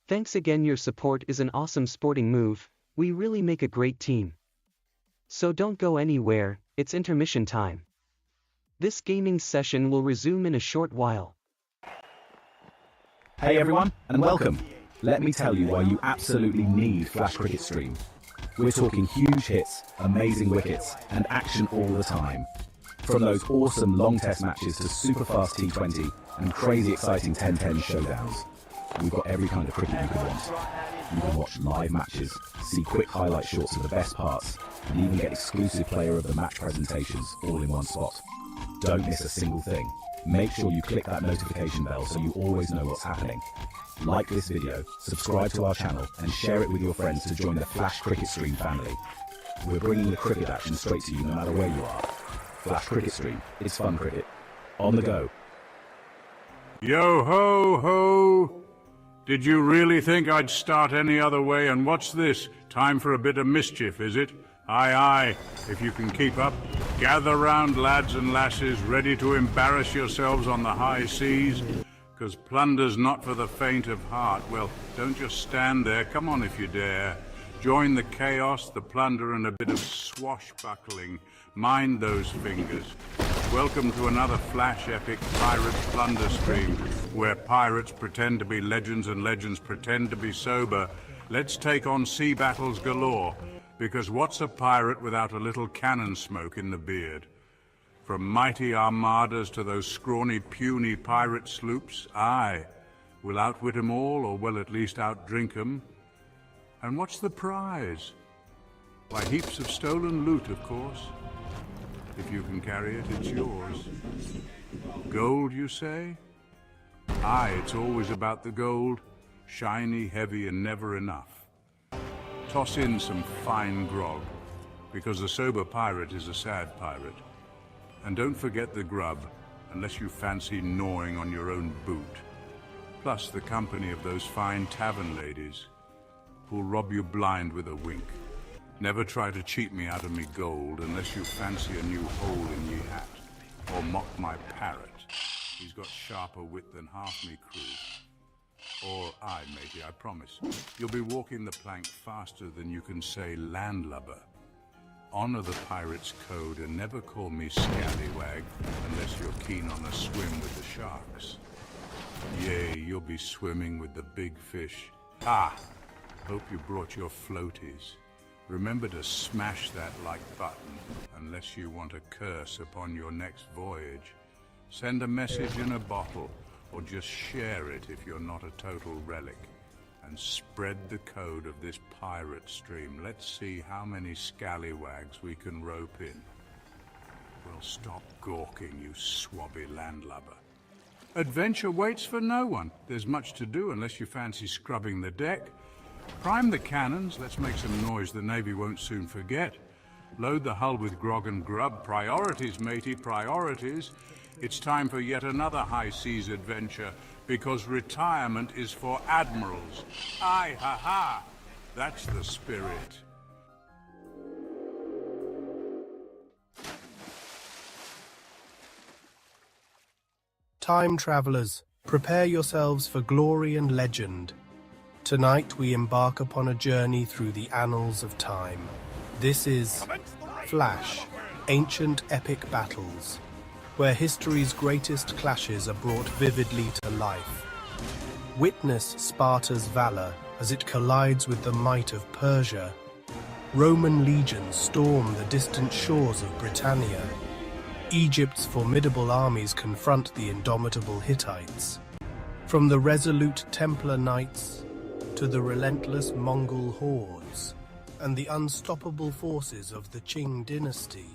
Thanks again, your support is an awesome sporting move, we really make a great team. So don't go anywhere, it's intermission time. This gaming session will resume in a short while. Hey everyone, and welcome. Let me tell you why you absolutely need Flash Cricket Stream. We're talking huge hits, amazing wickets, and action all the time. From those awesome long test matches to super fast T20 and crazy exciting 10-10 showdowns. We've got every kind of cricket you could want. You can watch live matches, see quick highlight shots of the best parts, and even get exclusive player of the match presentations all in one spot. Don't miss a single thing. Make sure you click that notification bell so you always know what's happening. Like this video, subscribe to our channel, and share it with your friends to join the Flash Cricket Stream family. We're bringing the cricket action straight to you no matter where you are. Flash Cricket Stream, it's fun cricket. On the go. Yo ho ho! Did you really think I'd start any other way? And what's this? Time for a bit of mischief, is it? Aye, aye, if you can keep up. Gather round, lads and lasses, ready to embarrass yourselves on the high seas. 'Cause plunder's not for the faint of heart. Well, don't just stand there, come on if you dare. Join the chaos, the plunder, and a bit of swashbuckling. Mind those fingers. Welcome to another flash epic Pirates Plunder Stream, where pirates pretend to be legends and legends pretend to be sober. Let's take on sea battles galore. Because what's a pirate without a little cannon smoke in the beard? From mighty armadas to those scrawny, puny pirate sloops, aye, we'll outwit 'em all, or we'll at least outdrink 'em. And what's the prize? Why, heaps of stolen loot, of course. If you can carry it, it's yours. Gold, you say? Aye, it's always about the gold. Shiny, heavy, and never enough. Toss in some fine grog, because a sober pirate is a sad pirate. And don't forget the grub, unless you fancy gnawing on your own boot. Plus the company of those fine tavern ladies, who'll rob you blind with a wink. Never try to cheat me out of me gold, unless you fancy a new hole in ye hat, or mock my parrot. He's got sharper wit than half me crew. Or I, matey, I promise. You'll be walking the plank faster than you can say landlubber. Honor the pirate's code and never call me scallywag unless you're keen on a swim with the sharks. Yea, you'll be swimming with the big fish. Ah! Hope you brought your floaties. Remember to smash that like button unless you want a curse upon your next voyage. Send a message in a bottle, or just share it if you're not a total relic, and spread the code of this pirate stream. Let's see how many scallywags we can rope in. Well, stop gawking, you swabby landlubber. Adventure waits for no one. There's much to do unless you fancy scrubbing the deck. Prime the cannons, let's make some noise the Navy won't soon forget. Load the hull with grog and grub. Priorities, matey, priorities. It's time for yet another high seas adventure. because retirement is for admirals. Aye, ha, ha. That's the spirit. Time travelers, prepare yourselves for glory and legend. Tonight we embark upon a journey through the annals of time. This is Flash, Ancient Epic Battles, where history's greatest clashes are brought vividly to life. Witness Sparta's valor as it collides with the might of Persia. Roman legions storm the distant shores of Britannia. Egypt's formidable armies confront the indomitable Hittites. From the resolute Templar Knights to the relentless Mongol hordes and the unstoppable forces of the Qing dynasty,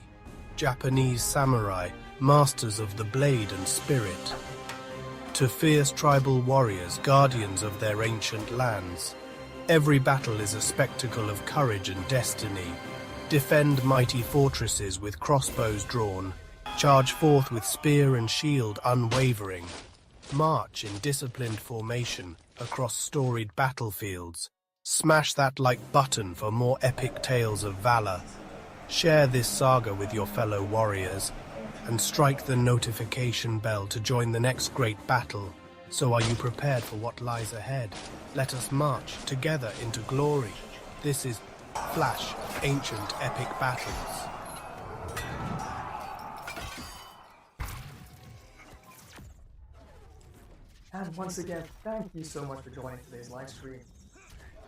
Japanese samurai, masters of the blade and spirit, to fierce tribal warriors, guardians of their ancient lands. Every battle is a spectacle of courage and destiny. Defend mighty fortresses with crossbows drawn. Charge forth with spear and shield unwavering. March in disciplined formation across storied battlefields. Smash that like button for more epic tales of valor. Share this saga with your fellow warriors, and strike the notification bell to join the next great battle. So are you prepared for what lies ahead? Let us march together into glory. This is Flash, Ancient Epic Battles. And once again, thank you so much for joining today's live stream.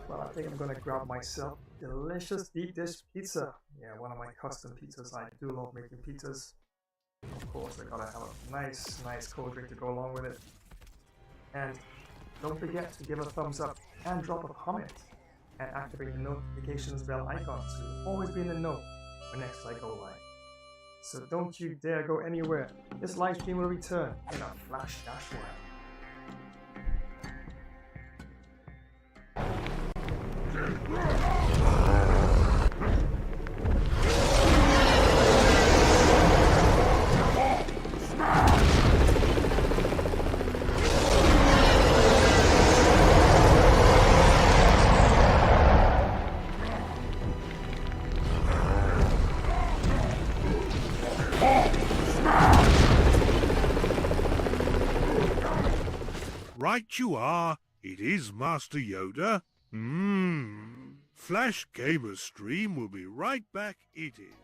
Well, I think I'm gonna grab myself delicious deep dish pizza. Yeah, one of my custom pizzas. I do love making pizzas. Of course, I gotta have a nice cold drink to go along with it. And don't forget to give a thumbs up and drop a comment and activate the notifications bell icon so you'll always be in the know when next I go live. So don't you dare go anywhere. This live stream will return in a flash dash one. Right you are. It is Master Yoda. Flash Gamer Stream will be right back. It is.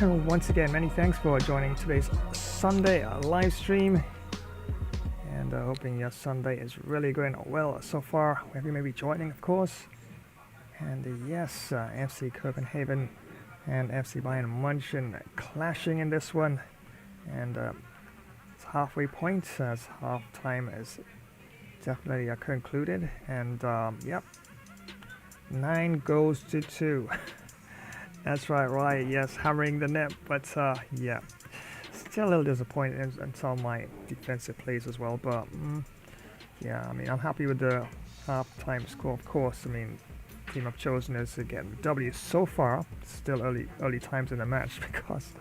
once again, many thanks for joining today's Sunday live stream. And hoping your Sunday is really going well so far, wherever you may be joining, of course. And yes, FC Kobenhavn and FC Bayern Munchen clashing in this one. And it's halfway point as half time is definitely concluded. And yep, 9 goals to 2. That's right, yes, hammering the net. But yeah, still a little disappointed in some of my defensive plays as well. But yeah, I mean, I'm happy with the half-time score, of course. I mean, team I've chosen is to get W so far. Still early times in the match because,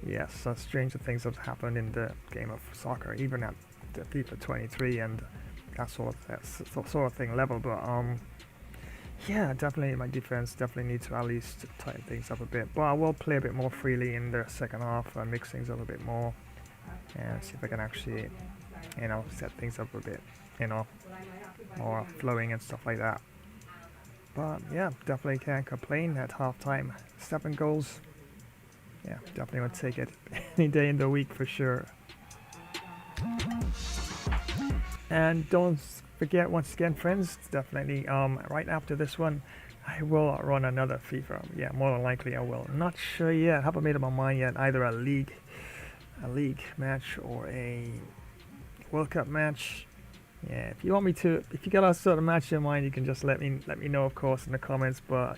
yes, stranger things have happened in the game of soccer, even at the FIFA 23 and that sort of thing level. But yeah, definitely my defense definitely needs to at least tighten things up a bit. But I will play a bit more freely in the second half, mix things up a bit more, and see if I can actually, you know, set things up a bit, you know, more flowing and stuff like that. But yeah, definitely can't complain at halftime. 7 goals. Yeah, definitely would take it any day in the week for sure. And don't forget, once again, friends, definitely right after this one, I will run another FIFA. Yeah, more than likely I will. Not sure yet. Haven't made up my mind yet. Either a league match or a World Cup match. Yeah, if you want me to, if you got a certain match in mind, you can just let me know, of course, in the comments. But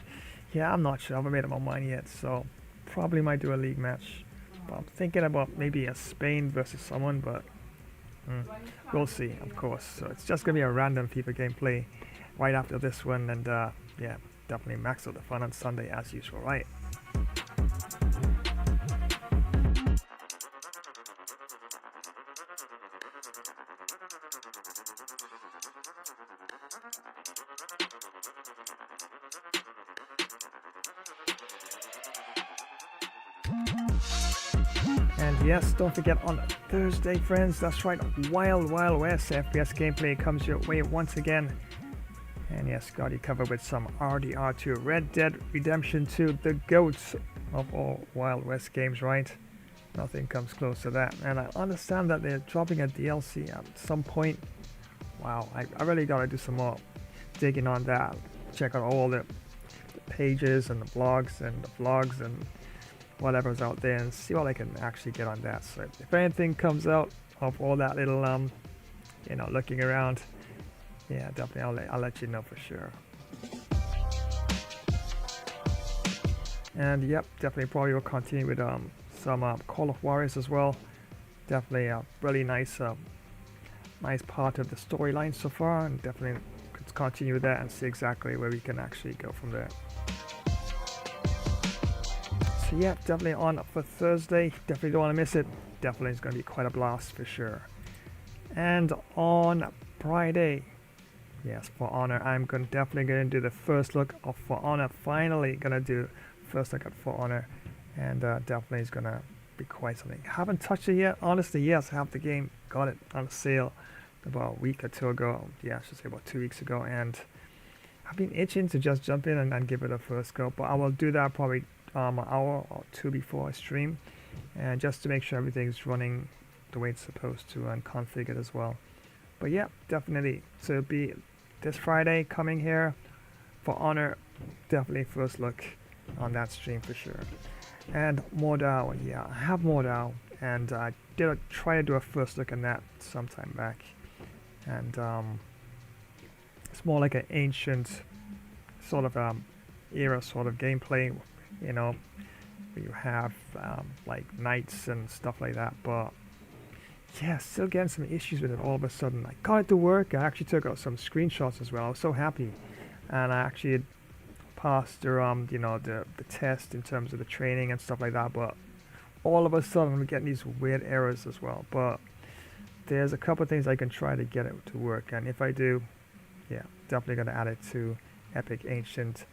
yeah, I'm not sure. I haven't made up my mind yet, so probably might do a league match. But I'm thinking about maybe a Spain versus someone, but we'll see, of course. So it's just gonna be a random FIFA gameplay right after this one, and yeah, definitely max out the fun on Sunday as usual, right? And yes, don't forget on Thursday, friends, that's right, Wild West FPS gameplay comes your way once again. And yes, got you covered with some RDR2, Red Dead Redemption 2, the GOATs of all Wild West games, right? Nothing comes close to that. And I understand that they're dropping a DLC at some point. Wow, I really gotta do some more digging on that. Check out all the pages and the blogs and the vlogs and whatever's out there and see what I can actually get on that. So if anything comes out of all that little you know, looking around, yeah, definitely I'll let you know for sure. And yep, definitely probably will continue with some Call of Warriors as well. Definitely a really nice part of the storyline so far, and definitely could continue with that and see exactly where we can actually go from there. So yeah, definitely on for Thursday. Definitely don't want to miss it. Definitely is going to be quite a blast for sure. And on Friday, yes, For Honor, I'm definitely going to do the first look of For Honor. Finally going to do first look at For Honor, and definitely is going to be quite something. Haven't touched it yet. Honestly, yes, I have the game. Got it on sale about a week or two ago. Yeah, I should say about 2 weeks ago, and I've been itching to just jump in and give it a first go. But I will do that probably an hour or two before I stream, and just to make sure everything's running the way it's supposed to and configured as well. But yeah, definitely, so it'll be this Friday coming here For Honor. Definitely first look on that stream for sure. And Mordau, yeah, I have Mordau, and I did try to do a first look on that sometime back, and it's more like an ancient sort of era sort of gameplay, you know, where you have like knights and stuff like that. But yeah, still getting some issues with it all of a sudden. I got it to work. I actually took out some screenshots as well. I was so happy, and I actually had passed the you know, the test in terms of the training and stuff like that. But all of a sudden I'm getting these weird errors as well. But there's a couple of things I can try to get it to work, and if I do, yeah, definitely gonna add it to Epic Ancient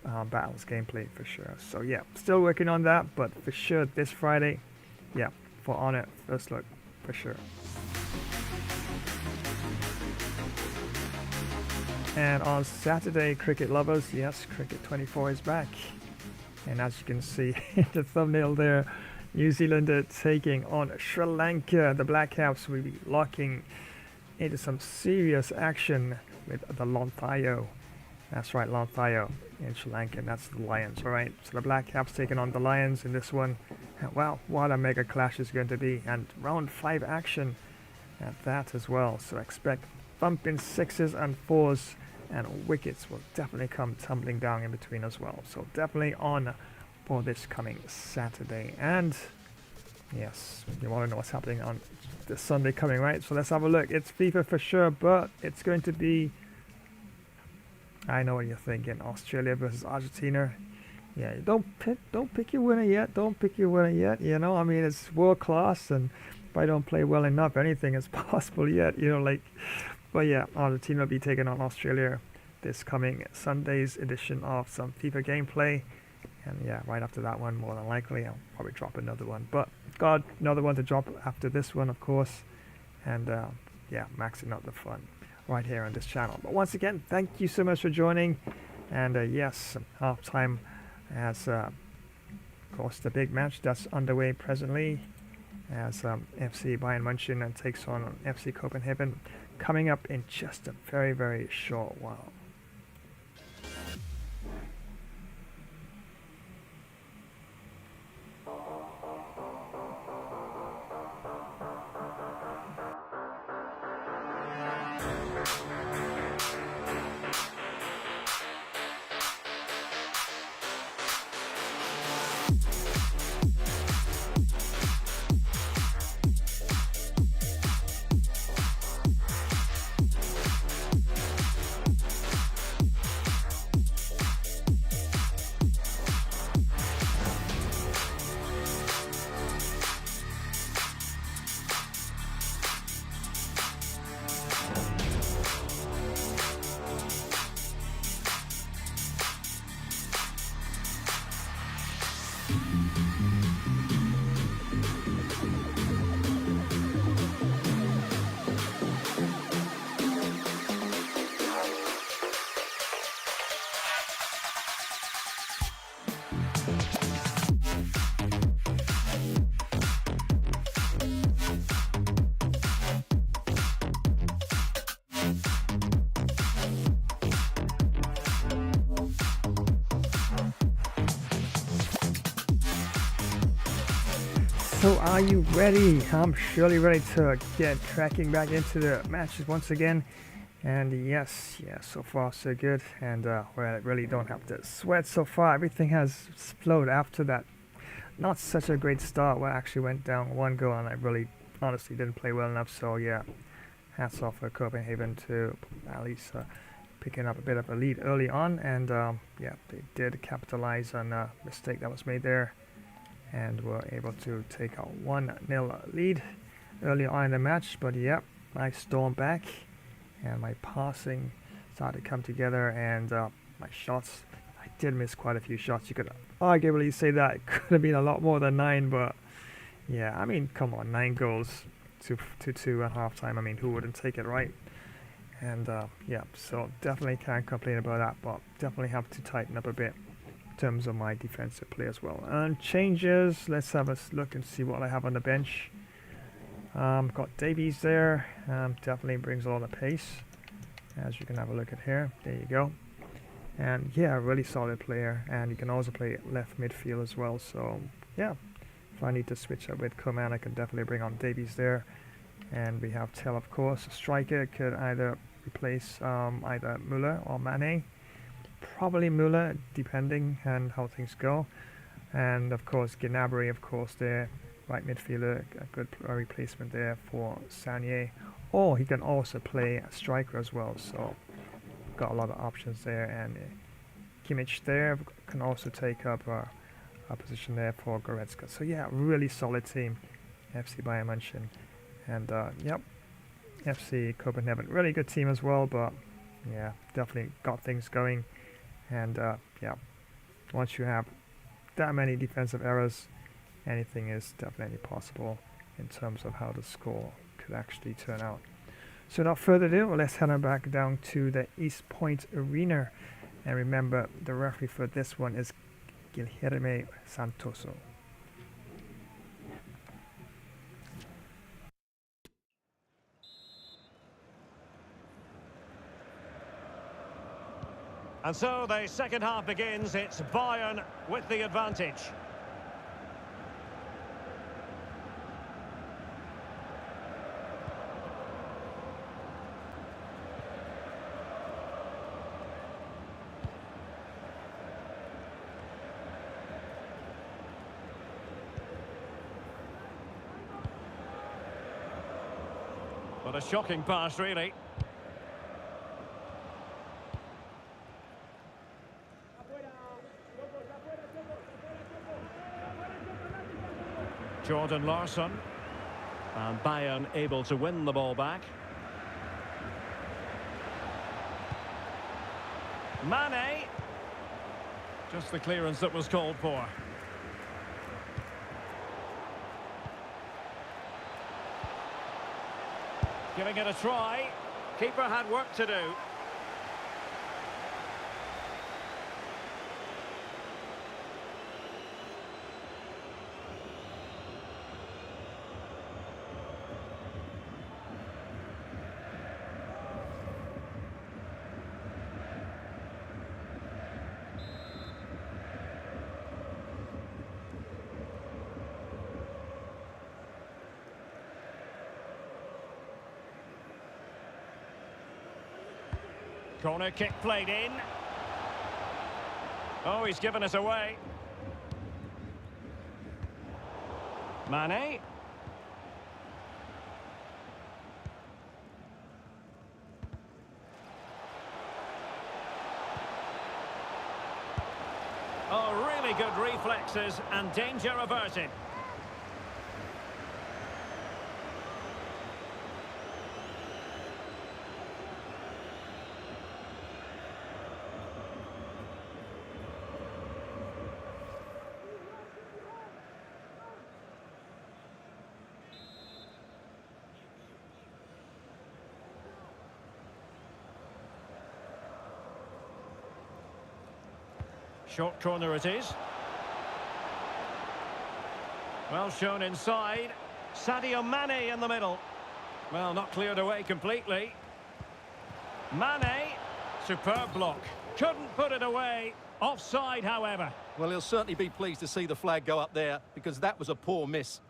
Battles gameplay for sure. So yeah, still working on that, but for sure this Friday, yeah, For Honor first look for sure. And on Saturday, cricket lovers, yes, Cricket 24 is back. And as you can see in the thumbnail there, New Zealand taking on Sri Lanka. The Black Caps will be locking into some serious action with the Lonthayo. That's right, Lonthayo in Sri Lanka. That's the Lions, alright? So the Black Caps taking on the Lions in this one. Wow, what a mega clash is going to be. And round 5 action at that as well. So expect thumping 6s and 4s, and wickets will definitely come tumbling down in between as well. So definitely on for this coming Saturday. And yes, you want to know what's happening on this Sunday coming, right? So let's have a look. It's FIFA for sure, but it's going to be, I know what you're thinking, Australia versus Argentina. Yeah, don't pick your winner yet. Don't pick your winner yet. You know, I mean, it's world class, and if I don't play well enough, anything is possible yet. You know, like, but yeah, Argentina will be taking on Australia this coming Sunday's edition of some FIFA gameplay. And yeah, right after that one, more than likely, I'll probably drop another one. But got another one to drop after this one, of course. And yeah, maxing out the fun right here on this channel. But once again, thank you so much for joining. And yes, half time as of course the big match that's underway presently as FC Bayern Munchen takes on FC Kobenhavn, coming up in just a very, very short while. So are you ready? I'm surely ready to get cracking back into the matches once again. And yes, so far so good. And we really don't have to sweat so far. Everything has flowed after that. Not such a great start where I actually went down 1 goal and I really honestly didn't play well enough. So yeah, hats off for Kobenhavn to at least picking up a bit of a lead early on. And yeah, they did capitalize on a mistake that was made there. And were able to take a 1-0 lead early on in the match. But yep, I stormed back and my passing started to come together, and my shots, I did miss quite a few shots. You could arguably say that it could have been a lot more than 9, but yeah, I mean, come on, 9 goals to 2 at halftime. I mean, who wouldn't take it, right? And yeah, so definitely can't complain about that, but definitely have to tighten up a bit terms of my defensive play as well. And changes, let's have a look and see what I have on the bench. Got Davies there, definitely brings a lot of pace, as you can have a look at here. There you go. And yeah, really solid player, and you can also play left midfield as well. So yeah, if I need to switch up with Coman, I can definitely bring on Davies there. And we have Tell, of course, a striker, could either replace either Muller or Mane. Probably Muller, depending on how things go. And of course Gnabry, of course, there, right midfielder, a good replacement there for Sanier. Or he can also play a striker as well, so got a lot of options there. And Kimmich there can also take up a position there for Goretzka. So yeah, really solid team, FC Bayern Munchen. And yep, FC Kobenhavn, really good team as well, but yeah, definitely got things going. And yeah, once you have that many defensive errors, anything is definitely possible in terms of how the score could actually turn out. So without further ado, let's head on back down to the East Point Arena. And remember, the referee for this one is Guilherme Santoso. And so the second half begins. It's Bayern with the advantage. What a shocking pass, really. Jordan Larsson. And Bayern able to win the ball back. Mane. Just the clearance that was called for. Giving it a try. Keeper had work to do. Corner kick played in. Oh, he's given us away. Mane. Oh, really good reflexes and danger averted. Short corner it is. Well shown inside. Sadio Mane in the middle. Well, not cleared away completely. Mane. Superb block. Couldn't put it away. Offside, however. Well, he'll certainly be pleased to see the flag go up there, because that was a poor miss.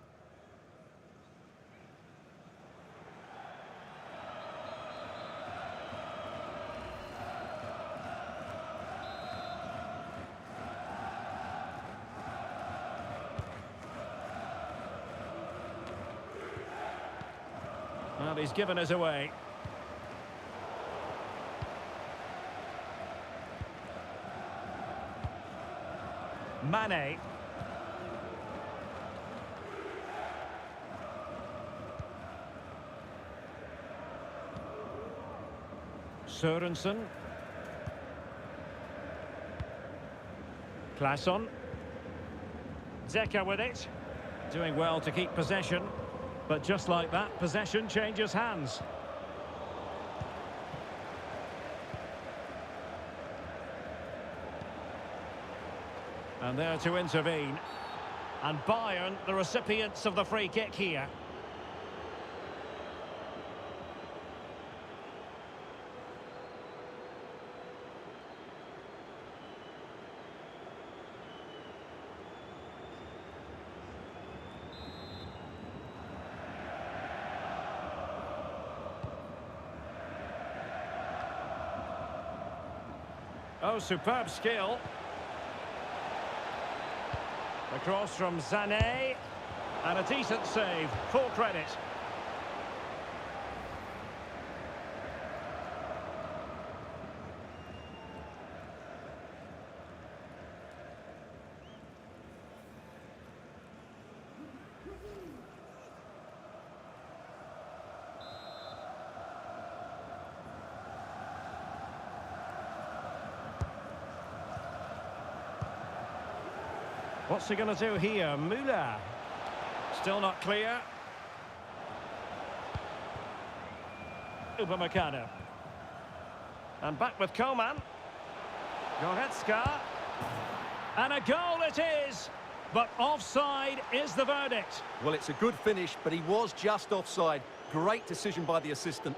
Well, he's given us away. Mane. Sørensen. Claesson. Zeka with it. Doing well to keep possession. But just like that, possession changes hands. And there to intervene. And Bayern, the recipients of the free kick here. Oh, superb skill. The cross from Sané. And a decent save. Full credit. What's he going to do here? Muller. Still not clear. Upamecano. And back with Koeman. Goretzka. And a goal it is! But offside is the verdict. Well, it's a good finish, but he was just offside. Great decision by the assistant.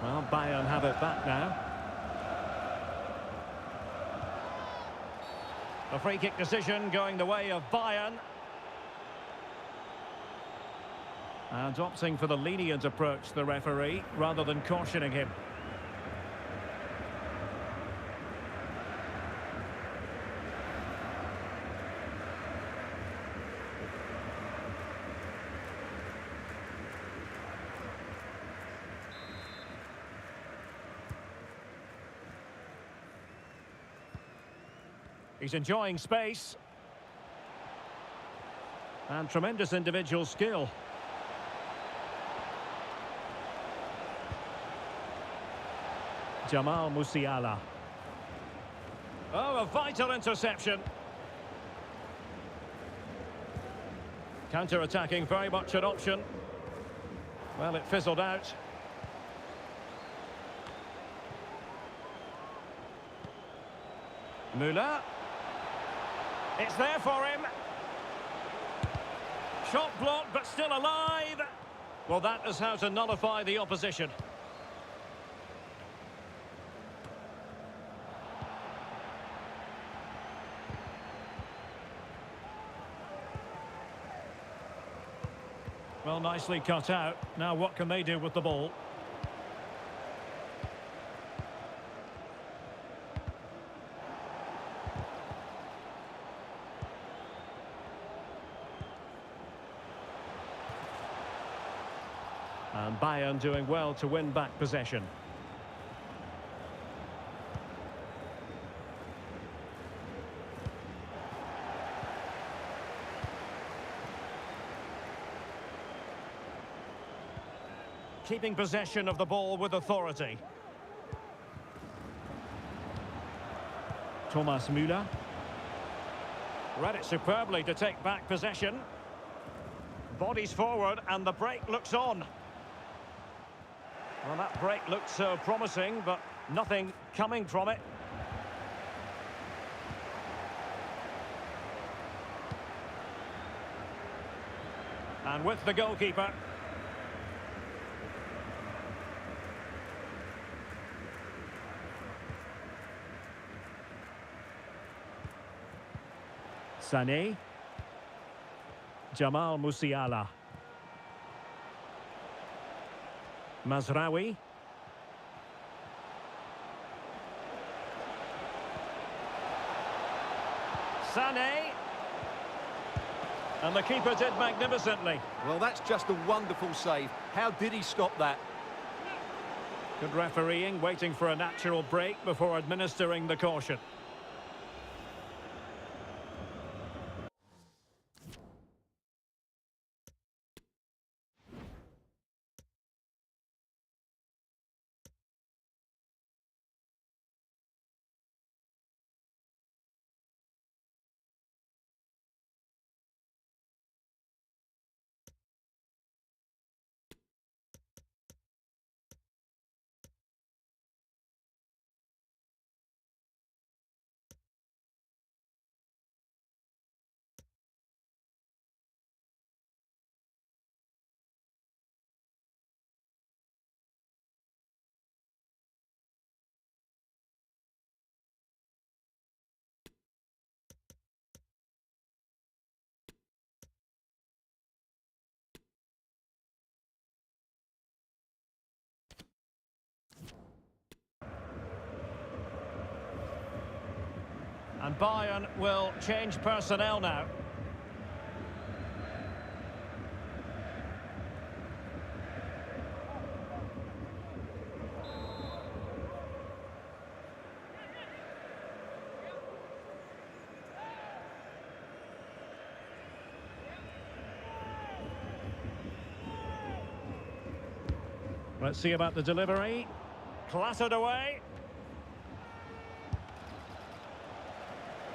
Well, Bayern have it back now. A free kick decision going the way of Bayern. And opting for the lenient approach, the referee, rather than cautioning him. He's enjoying space. And tremendous individual skill. Musiala. Oh, a vital interception. Counter-attacking, very much an option. Well, it fizzled out. Muller. It's there for him. Shot blocked, but still alive. Well, that is how to nullify the opposition. Well, nicely cut out. Now what can they do with the ball? And Bayern doing well to win back possession. Keeping possession of the ball with authority. Muller. Read it superbly to take back possession. Bodies forward and the break looks on. Well, that break looked so promising, but nothing coming from it. And with the goalkeeper. Sané. Musiala. Mazraoui. Sané. And the keeper did magnificently. Well, that's just a wonderful save. How did he stop that? Good refereeing, waiting for a natural break before administering the caution. And Bayern will change personnel now. Let's see about the delivery. Clattered away.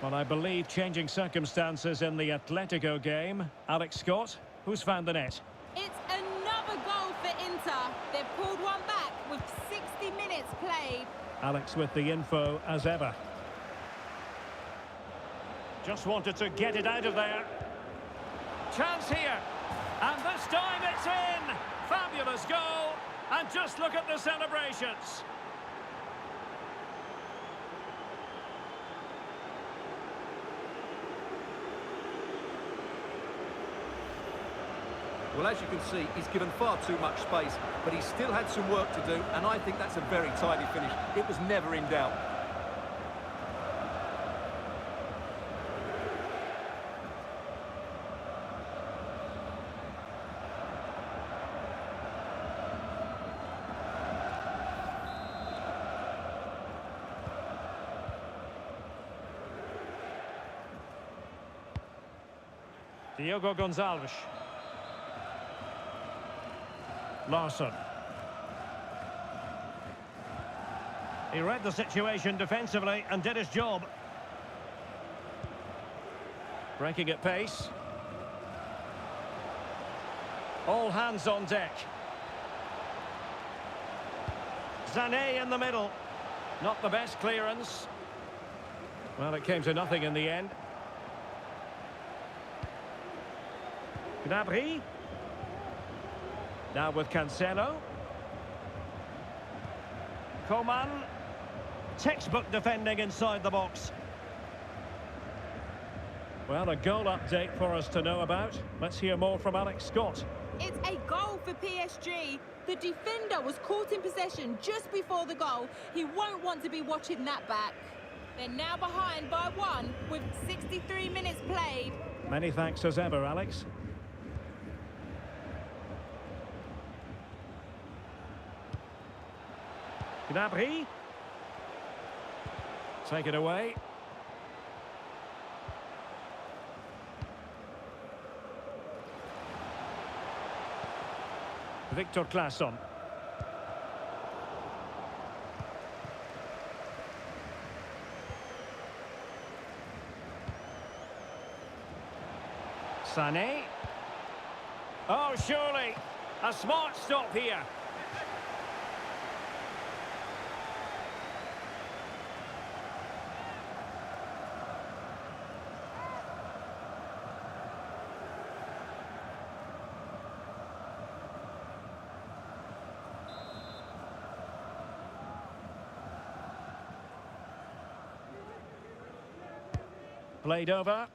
Well, I believe changing circumstances in the Atletico game. Alex Scott, who's found the net? It's another goal for Inter. They've pulled one back with 60 minutes played. Alex with the info as ever. Just wanted to get it out of there. Chance here. And this time it's in. Fabulous goal. And just look at the celebrations. Well, as you can see, he's given far too much space, but he still had some work to do, and I think that's a very tidy finish. It was never in doubt. Diogo Gonçalves. Larsson. He read the situation defensively and did his job. Breaking at pace. All hands on deck. Sané in the middle. Not the best clearance. Well, it came to nothing in the end. Gnabry. Now with Cancelo. Coman. Textbook defending inside the box. Well, a goal update for us to know about. Let's hear more from Alex Scott. It's a goal for PSG. The defender was caught in possession just before the goal. He won't want to be watching that back. They're now behind by 1 with 63 minutes played. Many thanks as ever, Alex. Gnabry. Take it away. Victor Claesson. Sané. Oh, surely. A smart stop here. Played over.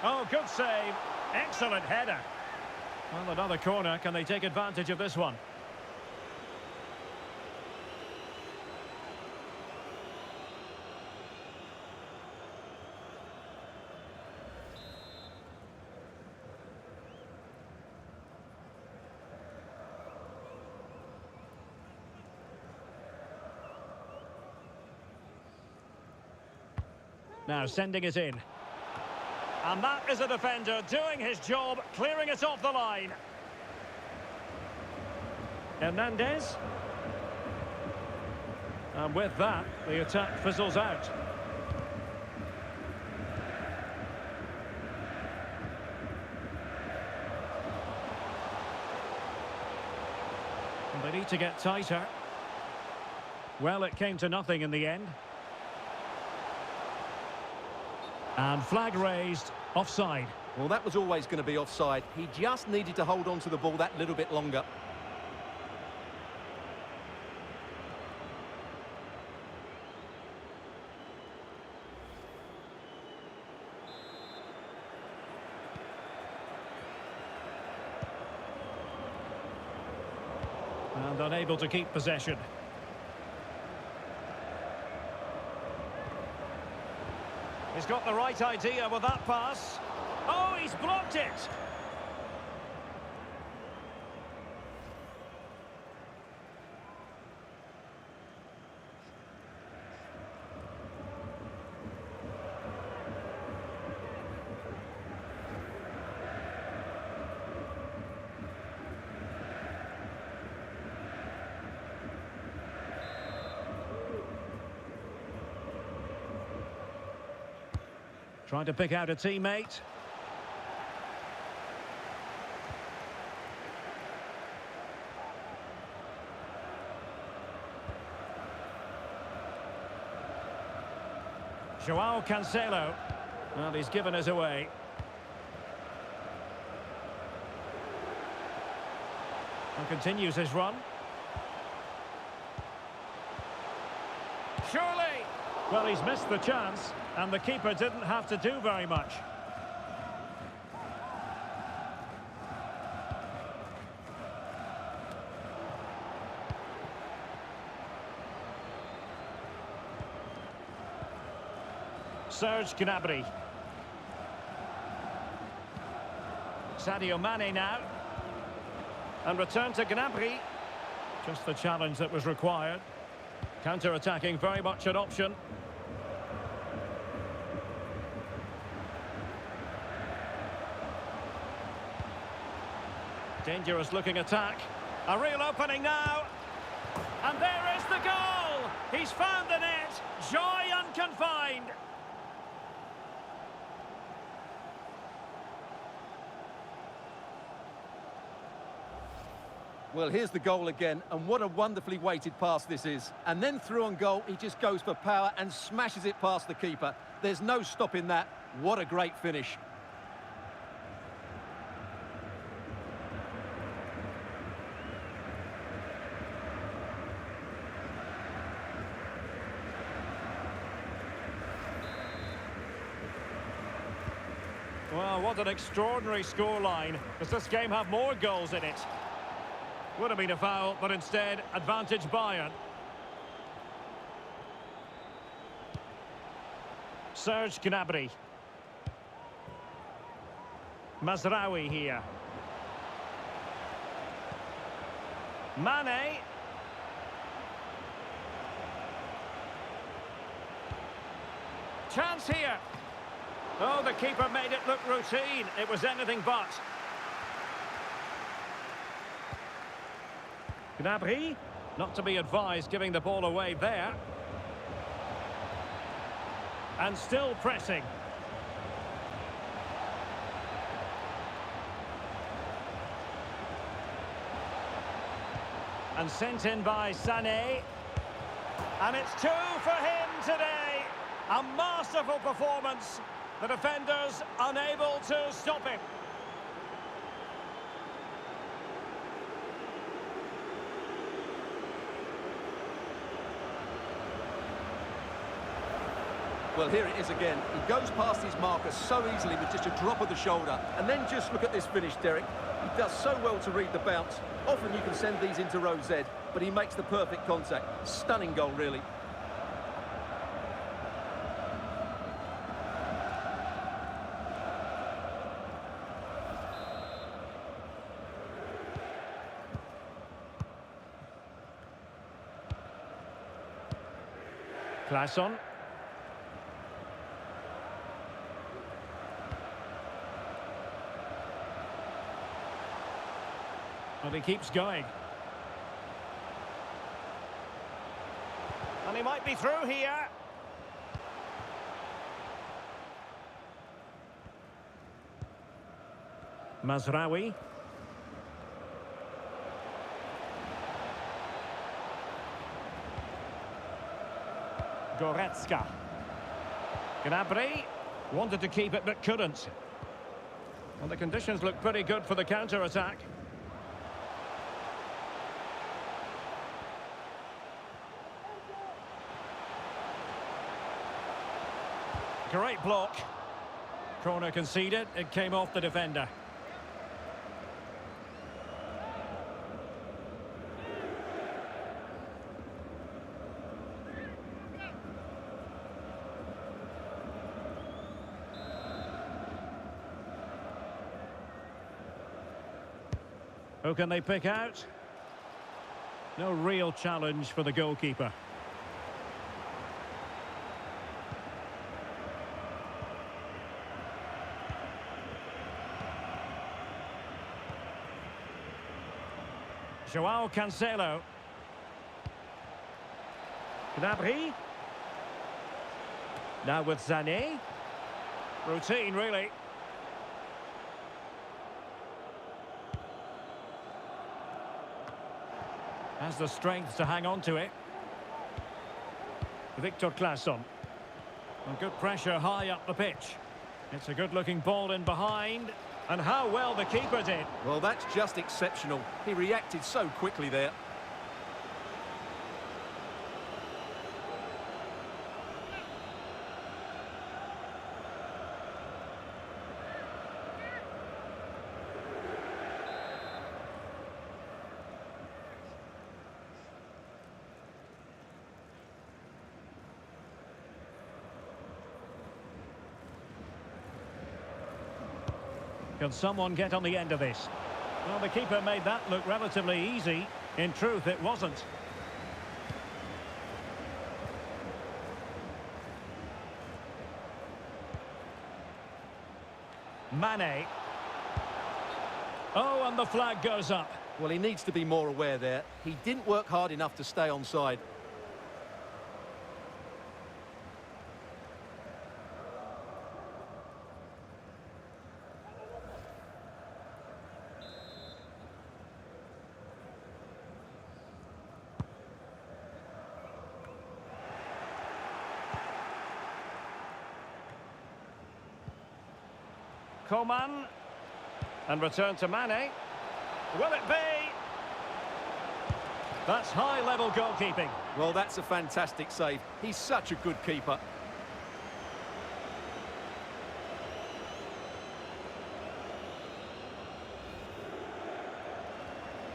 Oh, good save. Excellent header. Well, another corner. Can they take advantage of this one? Now sending it in. And that is a defender doing his job, clearing it off the line. Hernandez. And with that, the attack fizzles out. And they need to get tighter. Well, it came to nothing in the end. And flag raised, offside. Well, that was always going to be offside. He just needed to hold on to the ball that little bit longer. And unable to keep possession. He's got the right idea with that pass. Oh, he's blocked it. Trying to pick out a teammate. Joao Cancelo. Well, he's given us away. And continues his run. Surely! Well, he's missed the chance, and the keeper didn't have to do very much. Serge Gnabry. Sadio Mane now. And return to Gnabry. Just the challenge that was required. Counter-attacking, very much an option. Dangerous looking attack. A real opening now. And there is the goal! He's found the net. Joy unconfined. Well, here's the goal again, and what a wonderfully weighted pass this is. And then through on goal, he just goes for power and smashes it past the keeper. There's no stopping that. What a great finish. Well, what an extraordinary scoreline. Does this game have more goals in it? Would have been a foul, but instead, advantage Bayern. Serge Gnabry. Mazraoui here. Mane. Chance here. Oh, the keeper made it look routine. It was anything but. Gnabry, not to be advised, giving the ball away there. And still pressing. And sent in by Sané. And it's 2 for him today. A masterful performance. The defenders unable to stop him. Well, here it is again. He goes past his marker so easily with just a drop of the shoulder. And then just look at this finish, Derek. He does so well to read the bounce. Often you can send these into row Z, but he makes the perfect contact. Stunning goal, really. Claesson. And he keeps going. And he might be through here. Mazraoui. Goretzka. Gnabry wanted to keep it but couldn't. And the conditions look pretty good for the counter-attack. Great block. Corner conceded. It came off the defender. Who can they pick out? No real challenge for the goalkeeper. Joao Cancelo. Gnabry. Now with Sané. Routine, really. Has the strength to hang on to it. Victor Claesson. And good pressure high up the pitch. It's a good-looking ball in behind. And how well the keeper did. Well, that's just exceptional. He reacted so quickly there. Can someone get on the end of this? Well, the keeper made that look relatively easy. In truth, it wasn't. Mane. Oh, and the flag goes up. Well, he needs to be more aware there. He didn't work hard enough to stay onside. Coman. And return to Mane. Will it be? That's high-level goalkeeping. Well, that's a fantastic save. He's such a good keeper.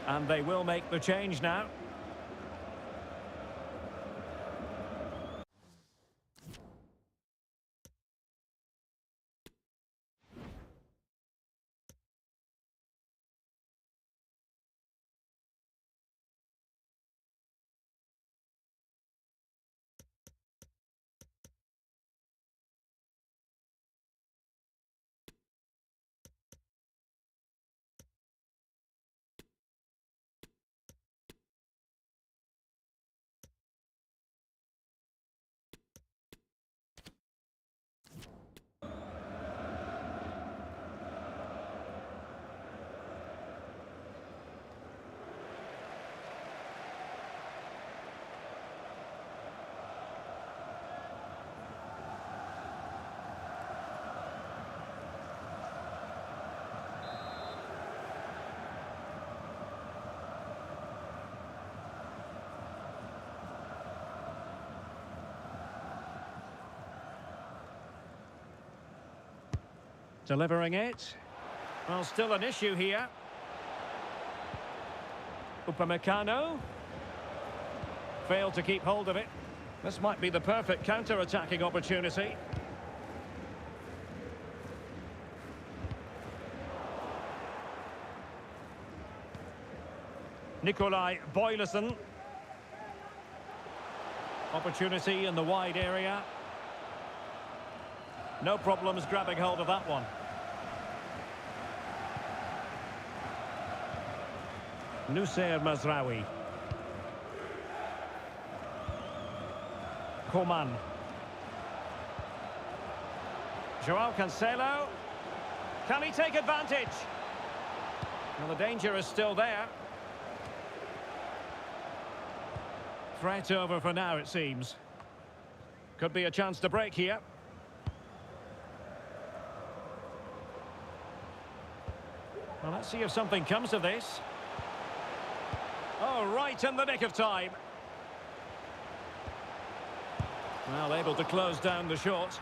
And they will make the change now. Delivering it. Well, still an issue here. Upamecano. Failed to keep hold of it. This might be the perfect counter-attacking opportunity. Nikolai Boylussen. Opportunity in the wide area. No problems grabbing hold of that one. Nusayr Mazraoui. Coman. Joao Cancelo. Can he take advantage? Well, the danger is still there. Threat over for now, it seems. Could be a chance to break here. Well, let's see if something comes of this. Oh, right in the nick of time. Well, able to close down the shot.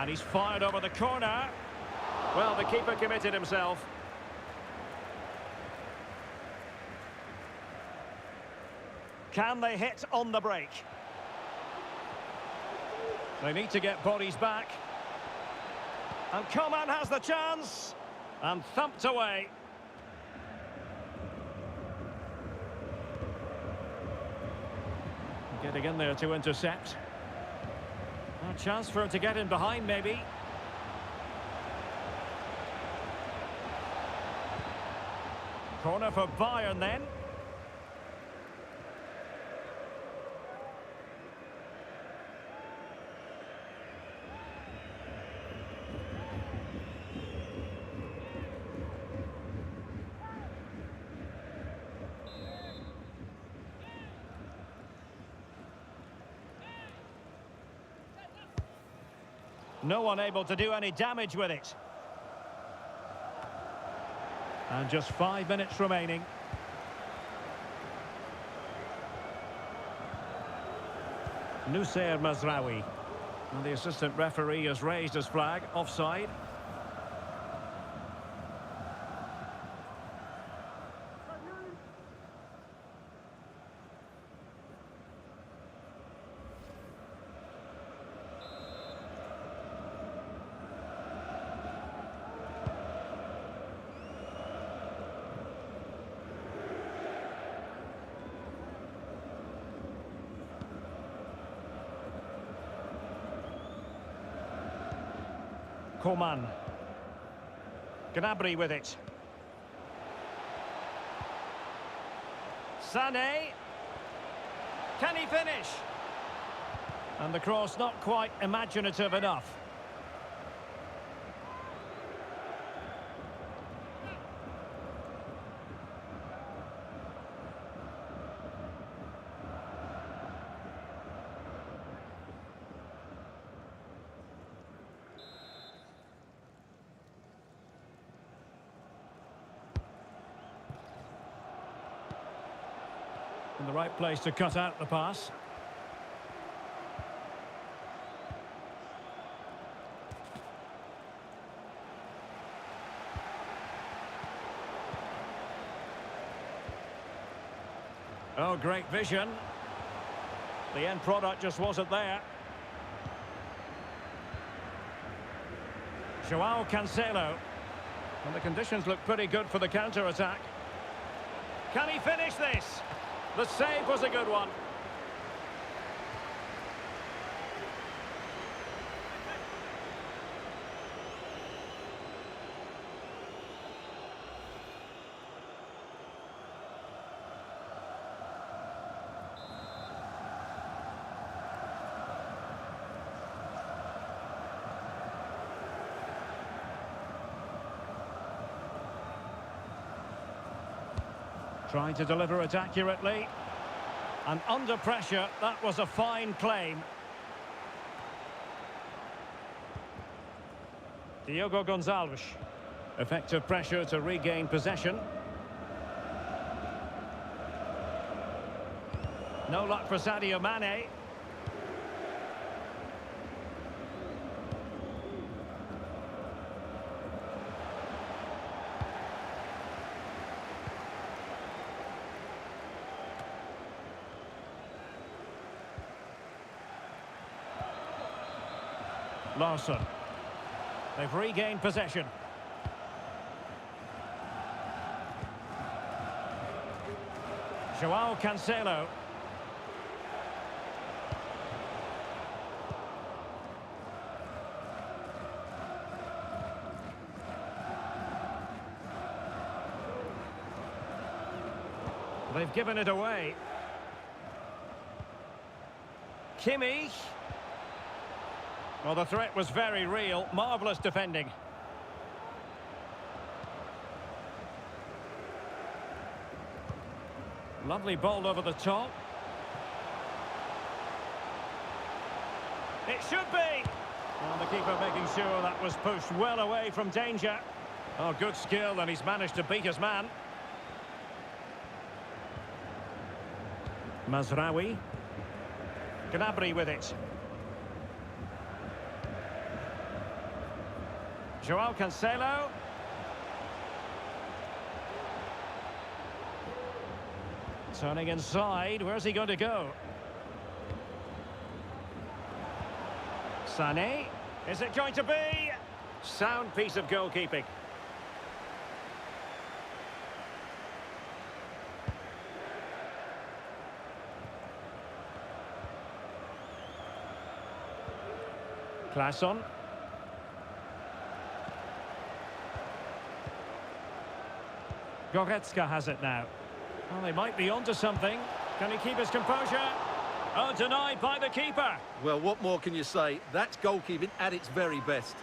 And he's fired over the corner. Well, the keeper committed himself. Can they hit on the break? They need to get bodies back. And Coman has the chance. And thumped away. Getting in there to intercept. A chance for him to get in behind, maybe. Corner for Bayern then. No one able to do any damage with it. And just 5 minutes remaining. Nusayr Mazraoui. And the assistant referee has raised his flag, offside. Kobenhavn. Grabara with it. Sané. Can he finish? And the cross not quite imaginative enough. In the right place to cut out the pass. Oh, great vision. The end product just wasn't there. Joao Cancelo. And the conditions look pretty good for the counter-attack. Can he finish this? The save was a good one. Trying to deliver it accurately. And under pressure, that was a fine claim. Diogo Gonçalves. Effective pressure to regain possession. No luck for Sadio Mane. Larson. They've regained possession. Joao Cancelo. They've given it away. Kimmich. Well, the threat was very real. Marvellous defending. Lovely ball over the top. It should be! Well, the keeper making sure that was pushed well away from danger. Oh, good skill, and he's managed to beat his man. Mazraoui. Gnabry with it. Joao Cancelo. Turning inside, where's he going to go? Sané. Is it going to be? Sound piece of goalkeeping. Claesson. Goretzka has it now. Well, they might be onto something. Can he keep his composure? Oh, denied by the keeper. Well, what more can you say? That's goalkeeping at its very best.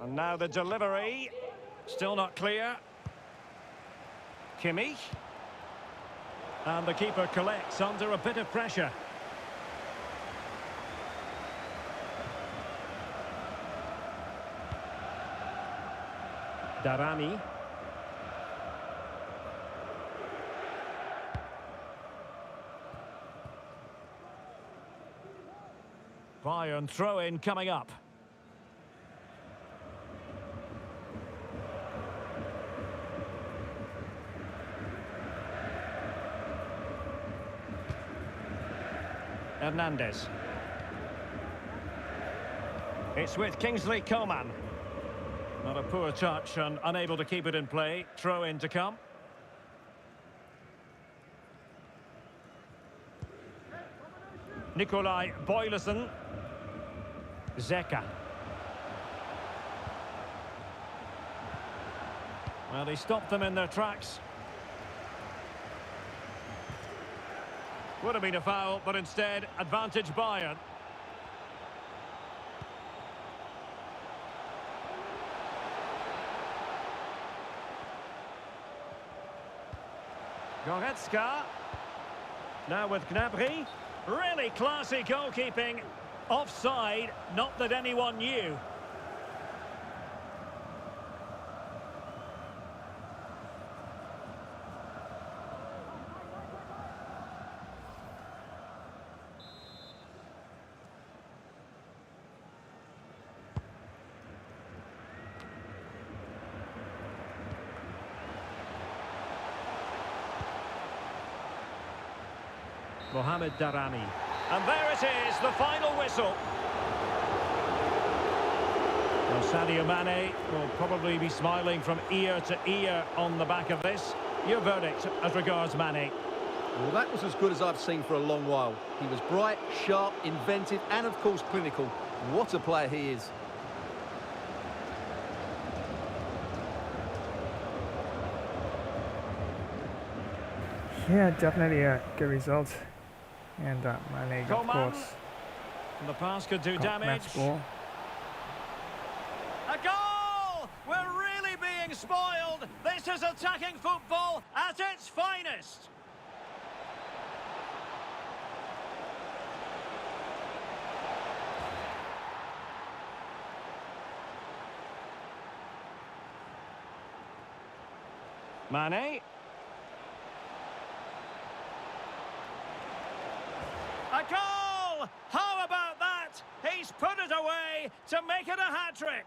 And now the delivery. Still not clear. Kimmich. And the keeper collects under a bit of pressure. Daramy. Bayern throw-in coming up. Hernandez. It's with Kingsley Coman. Not a poor touch and unable to keep it in play. Throw in to come. Nikolai Boylussen. Zeka. Well, he stopped them in their tracks. Would have been a foul, but instead, advantage Bayern. Goretzka. Now with Gnabry. Really classy goalkeeping. Offside, not that anyone knew. Mohamed Daramy. And there it is, the final whistle. Well, Sadio Mane will probably be smiling from ear to ear on the back of this. Your verdict as regards Mane? Well, that was as good as I've seen for a long while. He was bright, sharp, inventive, and of course clinical. What a player he is. Yeah, definitely a good result. And Mane, of course. And the pass could do damage. Match ball. A goal! We're really being spoiled. This is attacking football at its finest. Mane. A goal! How about that? He's put it away to make it a hat-trick.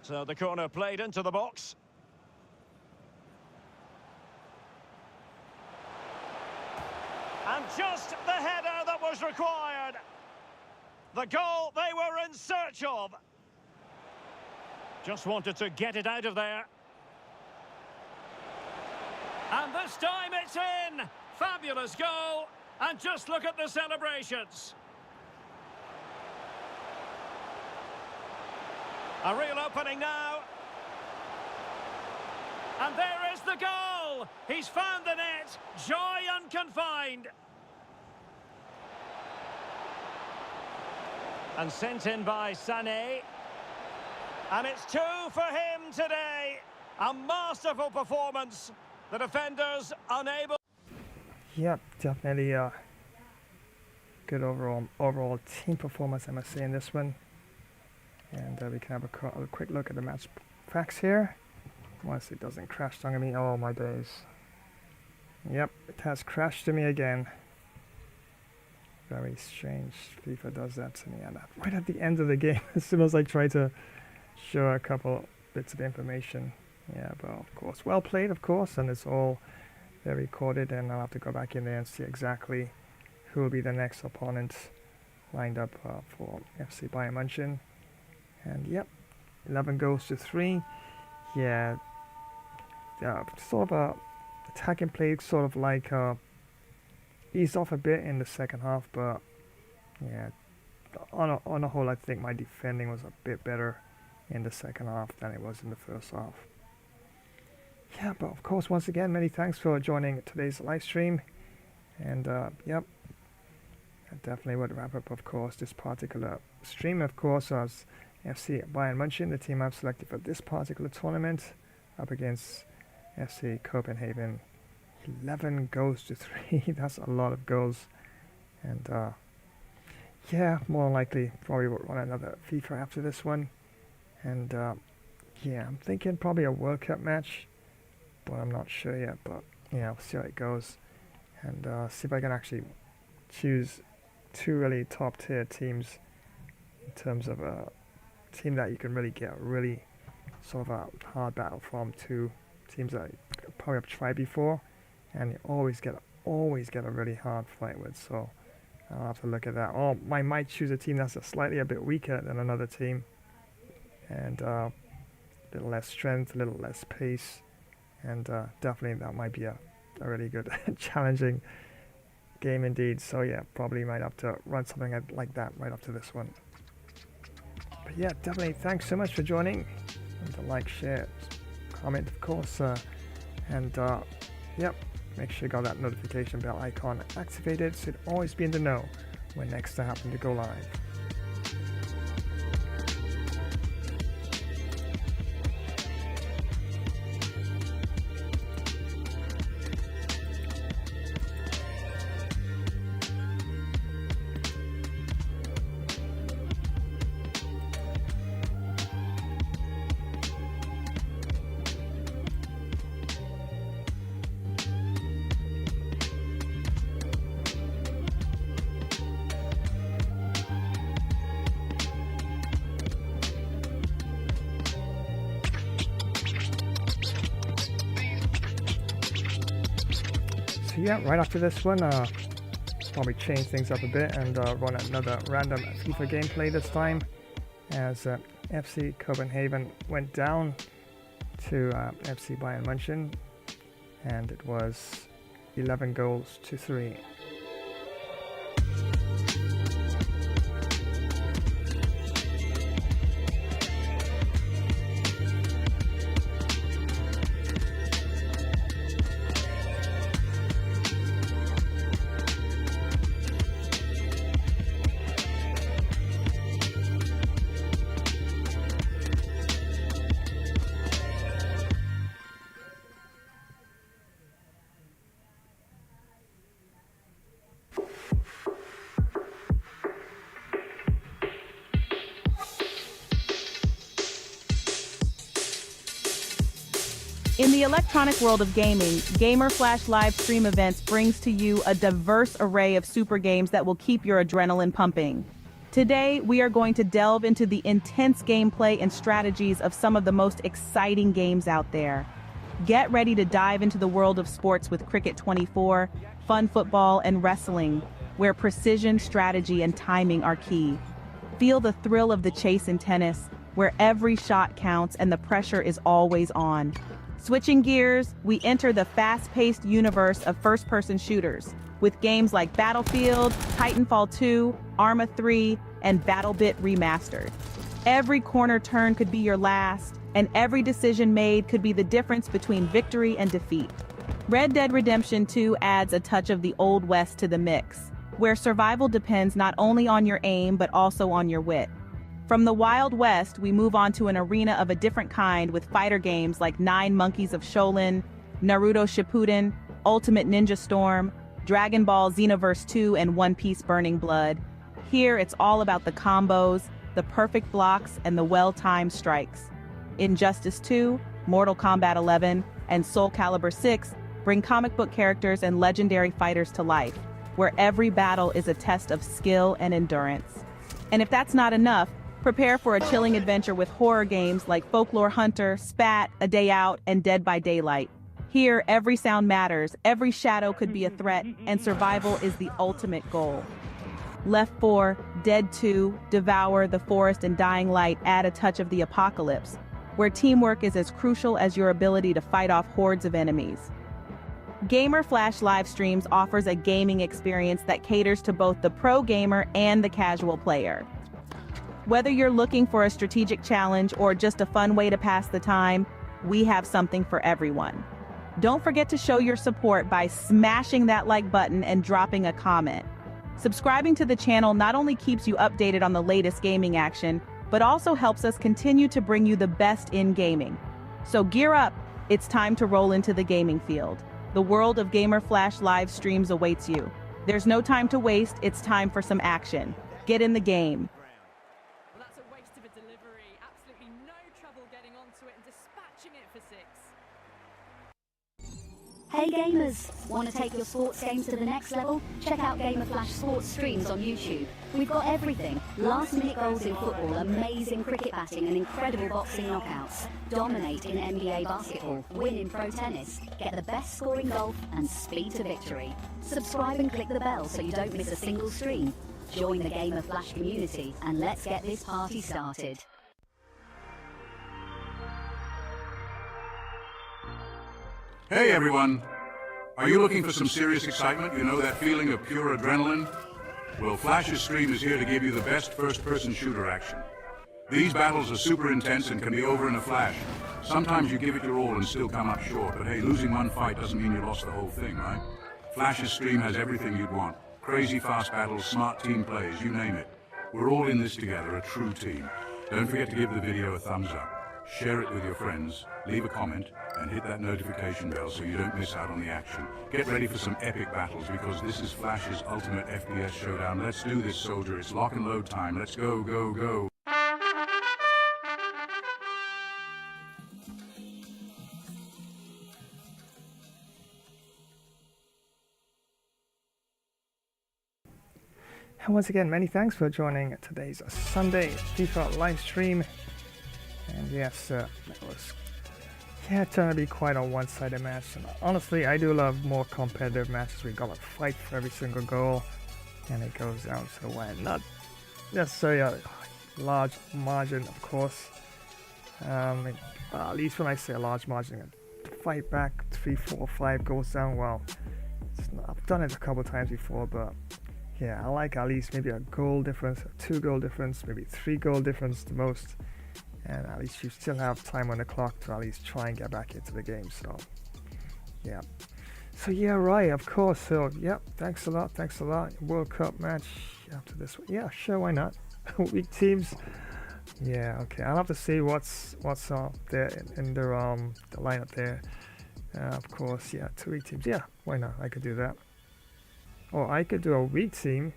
So the corner played into the box. And just the header that was required. The goal they were in search of. Just wanted to get it out of there. And this time it's in! Fabulous goal! And just look at the celebrations. A real opening now. And there is the goal! He's found the net. Joy unconfined. And sent in by Sané. And it's 2 for him today. A masterful performance. The defenders unable. Yep, definitely a good overall team performance, I must say, in this one. And we can have a quick look at the match facts here. Once it doesn't crash down on me, oh my days. Yep, it has crashed to me again. very strange. FIFA does that to me, and right at the end of the game, as soon as I try to show a couple bits of information. Yeah, but of course, well played, of course, and it's all very recorded, and I'll have to go back in there and see exactly who will be the next opponent lined up for FC Bayern Munchen. And yep, 11 goals to 3. Yeah, sort of attacking play, sort of like eased off a bit in the second half, but yeah, on a whole, I think my defending was a bit better in the second half than it was in the first half. Yeah, but of course, once again, many thanks for joining today's live stream, and yep, I definitely would wrap up, of course, this particular stream, of course, as FC Bayern Munchen, the team I've selected for this particular tournament, up against FC Kobenhavn. 11 goals to 3. That's a lot of goals, and yeah, more than likely probably will run another FIFA after this one, and yeah, I'm thinking probably a World Cup match, but I'm not sure yet. But yeah, we'll see how it goes, and see if I can actually choose 2 really top tier teams in terms of a team that you can really get really sort of a hard battle from, 2 teams that I probably have tried before, and you always get a really hard fight with. So I'll have to look at that. Or I might choose a team that's slightly a bit weaker than another team, and a little less strength, a little less pace, and definitely that might be a really good challenging game indeed. So yeah, probably might have to run something like that right after this one. But yeah, definitely thanks so much for joining, and to like, share, comment, of course, and yep, make sure you got that notification bell icon activated so you'd always be in the know when next I happen to go live. So yeah, right after this one, probably change things up a bit and run another random FIFA gameplay this time, as FC Kobenhavn went down to FC Bayern Munchen, and it was 11 goals to 3. In the electronic world of gaming, Gamer Flash live stream events brings to you a diverse array of super games that will keep your adrenaline pumping. Today, we are going to delve into the intense gameplay and strategies of some of the most exciting games out there. Get ready to dive into the world of sports with Cricket 24, fun football, and wrestling, where precision, strategy, and timing are key. Feel the thrill of the chase in tennis, where every shot counts and the pressure is always on. Switching gears, we enter the fast-paced universe of first-person shooters, with games like Battlefield, Titanfall 2, Arma 3, and BattleBit Remastered. Every corner turn could be your last, and every decision made could be the difference between victory and defeat. Red Dead Redemption 2 adds a touch of the Old West to the mix, where survival depends not only on your aim but also on your wit. From the Wild West, we move on to an arena of a different kind with fighter games like 9 Monkeys of Shaolin, Naruto Shippuden, Ultimate Ninja Storm, Dragon Ball Xenoverse 2, and One Piece Burning Blood. Here, it's all about the combos, the perfect blocks, and the well-timed strikes. Injustice 2, Mortal Kombat 11, and Soul Calibur 6 bring comic book characters and legendary fighters to life. where every battle is a test of skill and endurance. And if that's not enough, prepare for a chilling adventure with horror games like Folklore Hunter, Spat, A Day Out, and Dead by Daylight. Here, every sound matters, every shadow could be a threat, and survival is the ultimate goal. Left 4, Dead 2, Devour, The Forest, and Dying Light add a touch of the apocalypse, where teamwork is as crucial as your ability to fight off hordes of enemies. Gamer Flash live streams offers a gaming experience that caters to both the pro gamer and the casual player. Whether you're looking for a strategic challenge or just a fun way to pass the time, we have something for everyone. Don't forget to show your support by smashing that like button and dropping a comment. Subscribing to the channel not only keeps you updated on the latest gaming action, but also helps us continue to bring you the best in gaming. So gear up, it's time to roll into the gaming field. The world of Gamer Flash live streams awaits you. There's no time to waste, it's time for some action. Get in the game. Well, that's a waste of a delivery. Absolutely no trouble getting onto it and dispatching it for 6. Hey gamers! Want to take your sports games to the next level? Check out Gamer Flash sports streams on YouTube. We've got everything. Last minute goals in football, amazing cricket batting and incredible boxing knockouts. Dominate in NBA basketball, win in pro tennis, get the best score in golf and speed to victory. Subscribe and click the bell so you don't miss a single stream. Join the Gamer Flash community and let's get this party started. Hey everyone! Are you looking for some serious excitement? You know that feeling of pure adrenaline? Well, Flash's stream is here to give you the best first-person shooter action. These battles are super intense and can be over in a flash. Sometimes you give it your all and still come up short, but hey, losing one fight doesn't mean you lost the whole thing, right? Flash's stream has everything you'd want. Crazy fast battles, smart team plays, you name it. We're all in this together, a true team. Don't forget to give the video a thumbs up. Share it with your friends, leave a comment, and hit that notification bell so you don't miss out on the action. Get ready for some epic battles because this is Flash's ultimate FPS showdown. Let's do this, soldier. It's lock and load time. Let's go, go, go. And once again, many thanks for joining today's Sunday FIFA live stream. And yes, it was turned to be quite a one-sided match. And honestly, I do love more competitive matches. We got to fight for every single goal, and it goes down to the wire. Not necessarily a large margin, of course. At least when I say a large margin, fight back 3, 4, 5 goals down. Well, I've done it a couple times before, but yeah, I like at least maybe a goal difference, a 2 goal difference, maybe 3 goal difference the most. And at least you still have time on the clock to at least try and get back into the game. So yeah, right, of course. So yeah, thanks a lot. World Cup match after this one. Yeah, sure, why not? Weak teams. Yeah, okay, I'll have to see what's there in the lineup there. Of course, yeah, 2 weak teams. Yeah, why not? I could do that. Or I could do a weak team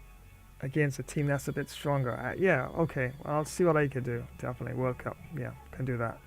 against a team that's a bit stronger. Yeah, okay, I'll see what I could do. Definitely, World Cup. Yeah, can do that.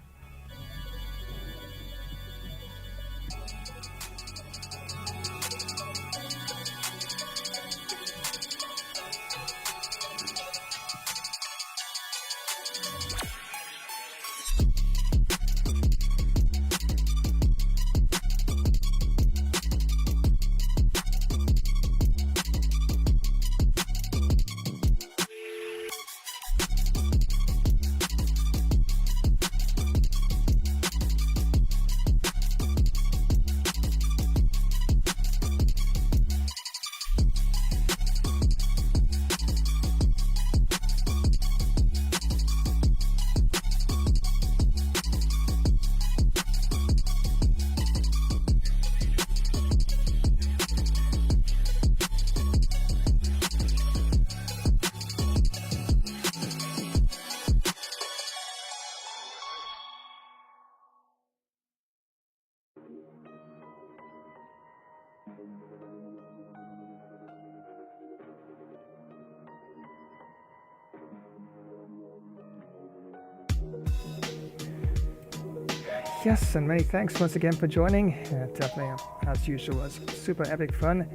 Yes, and many thanks once again for joining. Definitely, as usual, was super epic fun.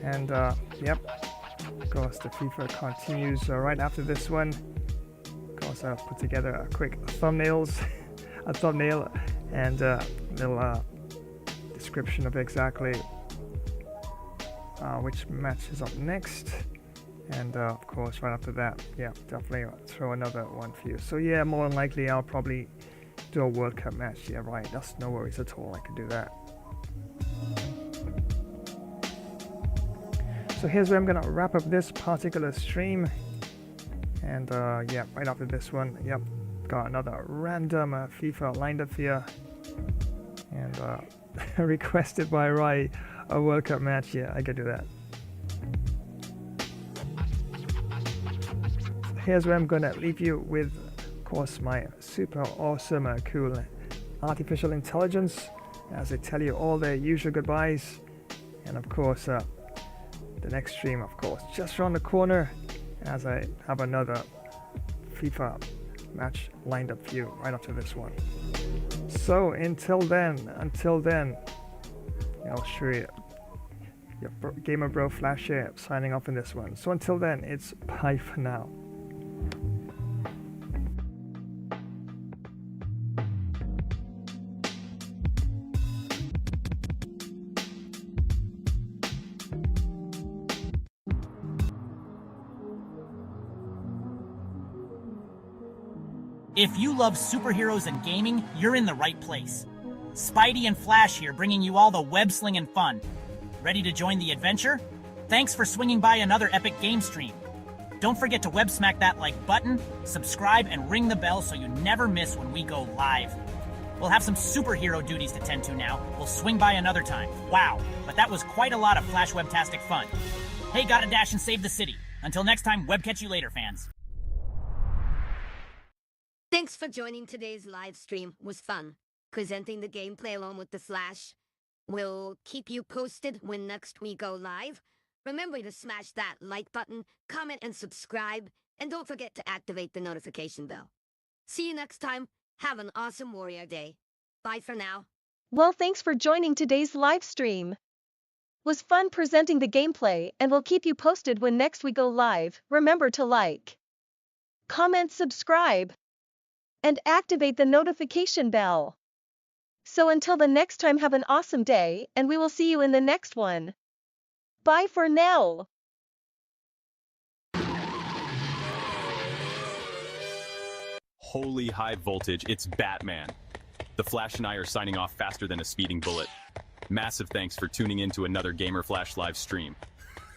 And yep, of course the FIFA continues right after this one. Of course I'll put together a quick a thumbnail and a little description of exactly which match is up next. And of course right after that, yeah, definitely throw another one for you. So yeah, more than likely I'll probably do a World Cup match. Yeah, right, that's no worries at all, I can do that. So here's where I'm gonna wrap up this particular stream. And yeah, right after this one, yep, got another random FIFA lined up here. And requested by Rai, a World Cup match. Yeah, I can do that. Here's where I'm gonna leave you with, of course, my super awesome, cool artificial intelligence, as they tell you all their usual goodbyes. And of course, the next stream, of course, just around the corner, as I have another FIFA match lined up for you right after this one. So until then, I'll show you your Gamer Bro Flash here signing off in this one. So until then, it's bye for now. If you love superheroes and gaming, you're in the right place. Spidey and Flash here, bringing you all the web-slinging fun. Ready to join the adventure? Thanks for swinging by another epic game stream. Don't forget to web smack that like button, subscribe, and ring the bell so you never miss when we go live. We'll have some superhero duties to tend to now. We'll swing by another time. Wow, but that was quite a lot of Flash Webtastic fun. Hey, gotta dash and save the city. Until next time, web catch you later, fans. Thanks for joining today's live stream. It was fun. Presenting the gameplay along with the Flash. We'll keep you posted when next we go live. Remember to smash that like button, comment and subscribe, and don't forget to activate the notification bell. See you next time. Have an awesome Warrior Day. Bye for now. Well, thanks for joining today's live stream. Was fun presenting the gameplay, and we'll keep you posted when next we go live. Remember to like, comment, subscribe, and activate the notification bell. So until the next time, have an awesome day, and we will see you in the next one. Bye for now. Holy high voltage, it's Batman. The Flash and I are signing off faster than a speeding bullet. Massive thanks for tuning in to another Gamer Flash live stream.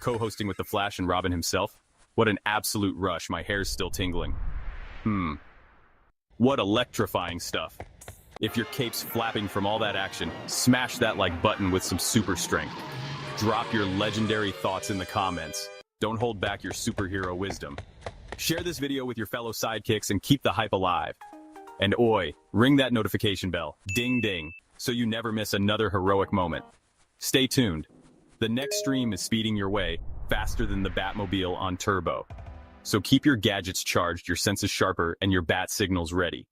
Co-hosting with the Flash and Robin himself? What an absolute rush, my hair's still tingling. What electrifying stuff. If your cape's flapping from all that action, smash that like button with some super strength. Drop your legendary thoughts in the comments. Don't hold back your superhero wisdom. Share this video with your fellow sidekicks and keep the hype alive. And oi, ring that notification bell, ding ding, so you never miss another heroic moment. Stay tuned. The next stream is speeding your way faster than the Batmobile on turbo. So keep your gadgets charged, your senses sharper, and your bat signals ready.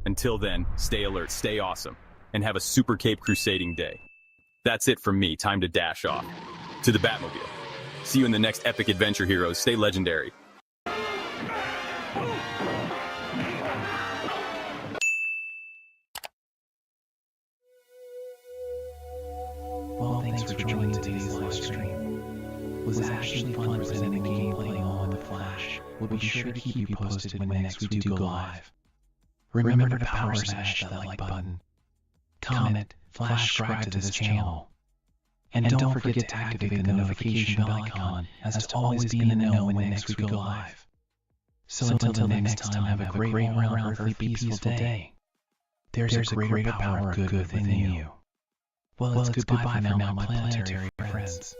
Until then, stay alert, stay awesome, and have a super cape crusading day. That's it from me, time to dash off. To the Batmobile. See you in the next epic adventure, heroes. Stay legendary. Well, thanks for joining today's live stream. Was actually fun presenting the gameplay along with the Flash. We'll be sure to keep you posted when next we do go live. Remember to power smash that like button. Comment, Flash, subscribe to this channel. And don't forget to activate the notification bell icon as to always be in the know when next we go live. So until the next time, have a great all-around peaceful day. There's a greater power of good within you. Well, it's goodbye for now, my planetary friends.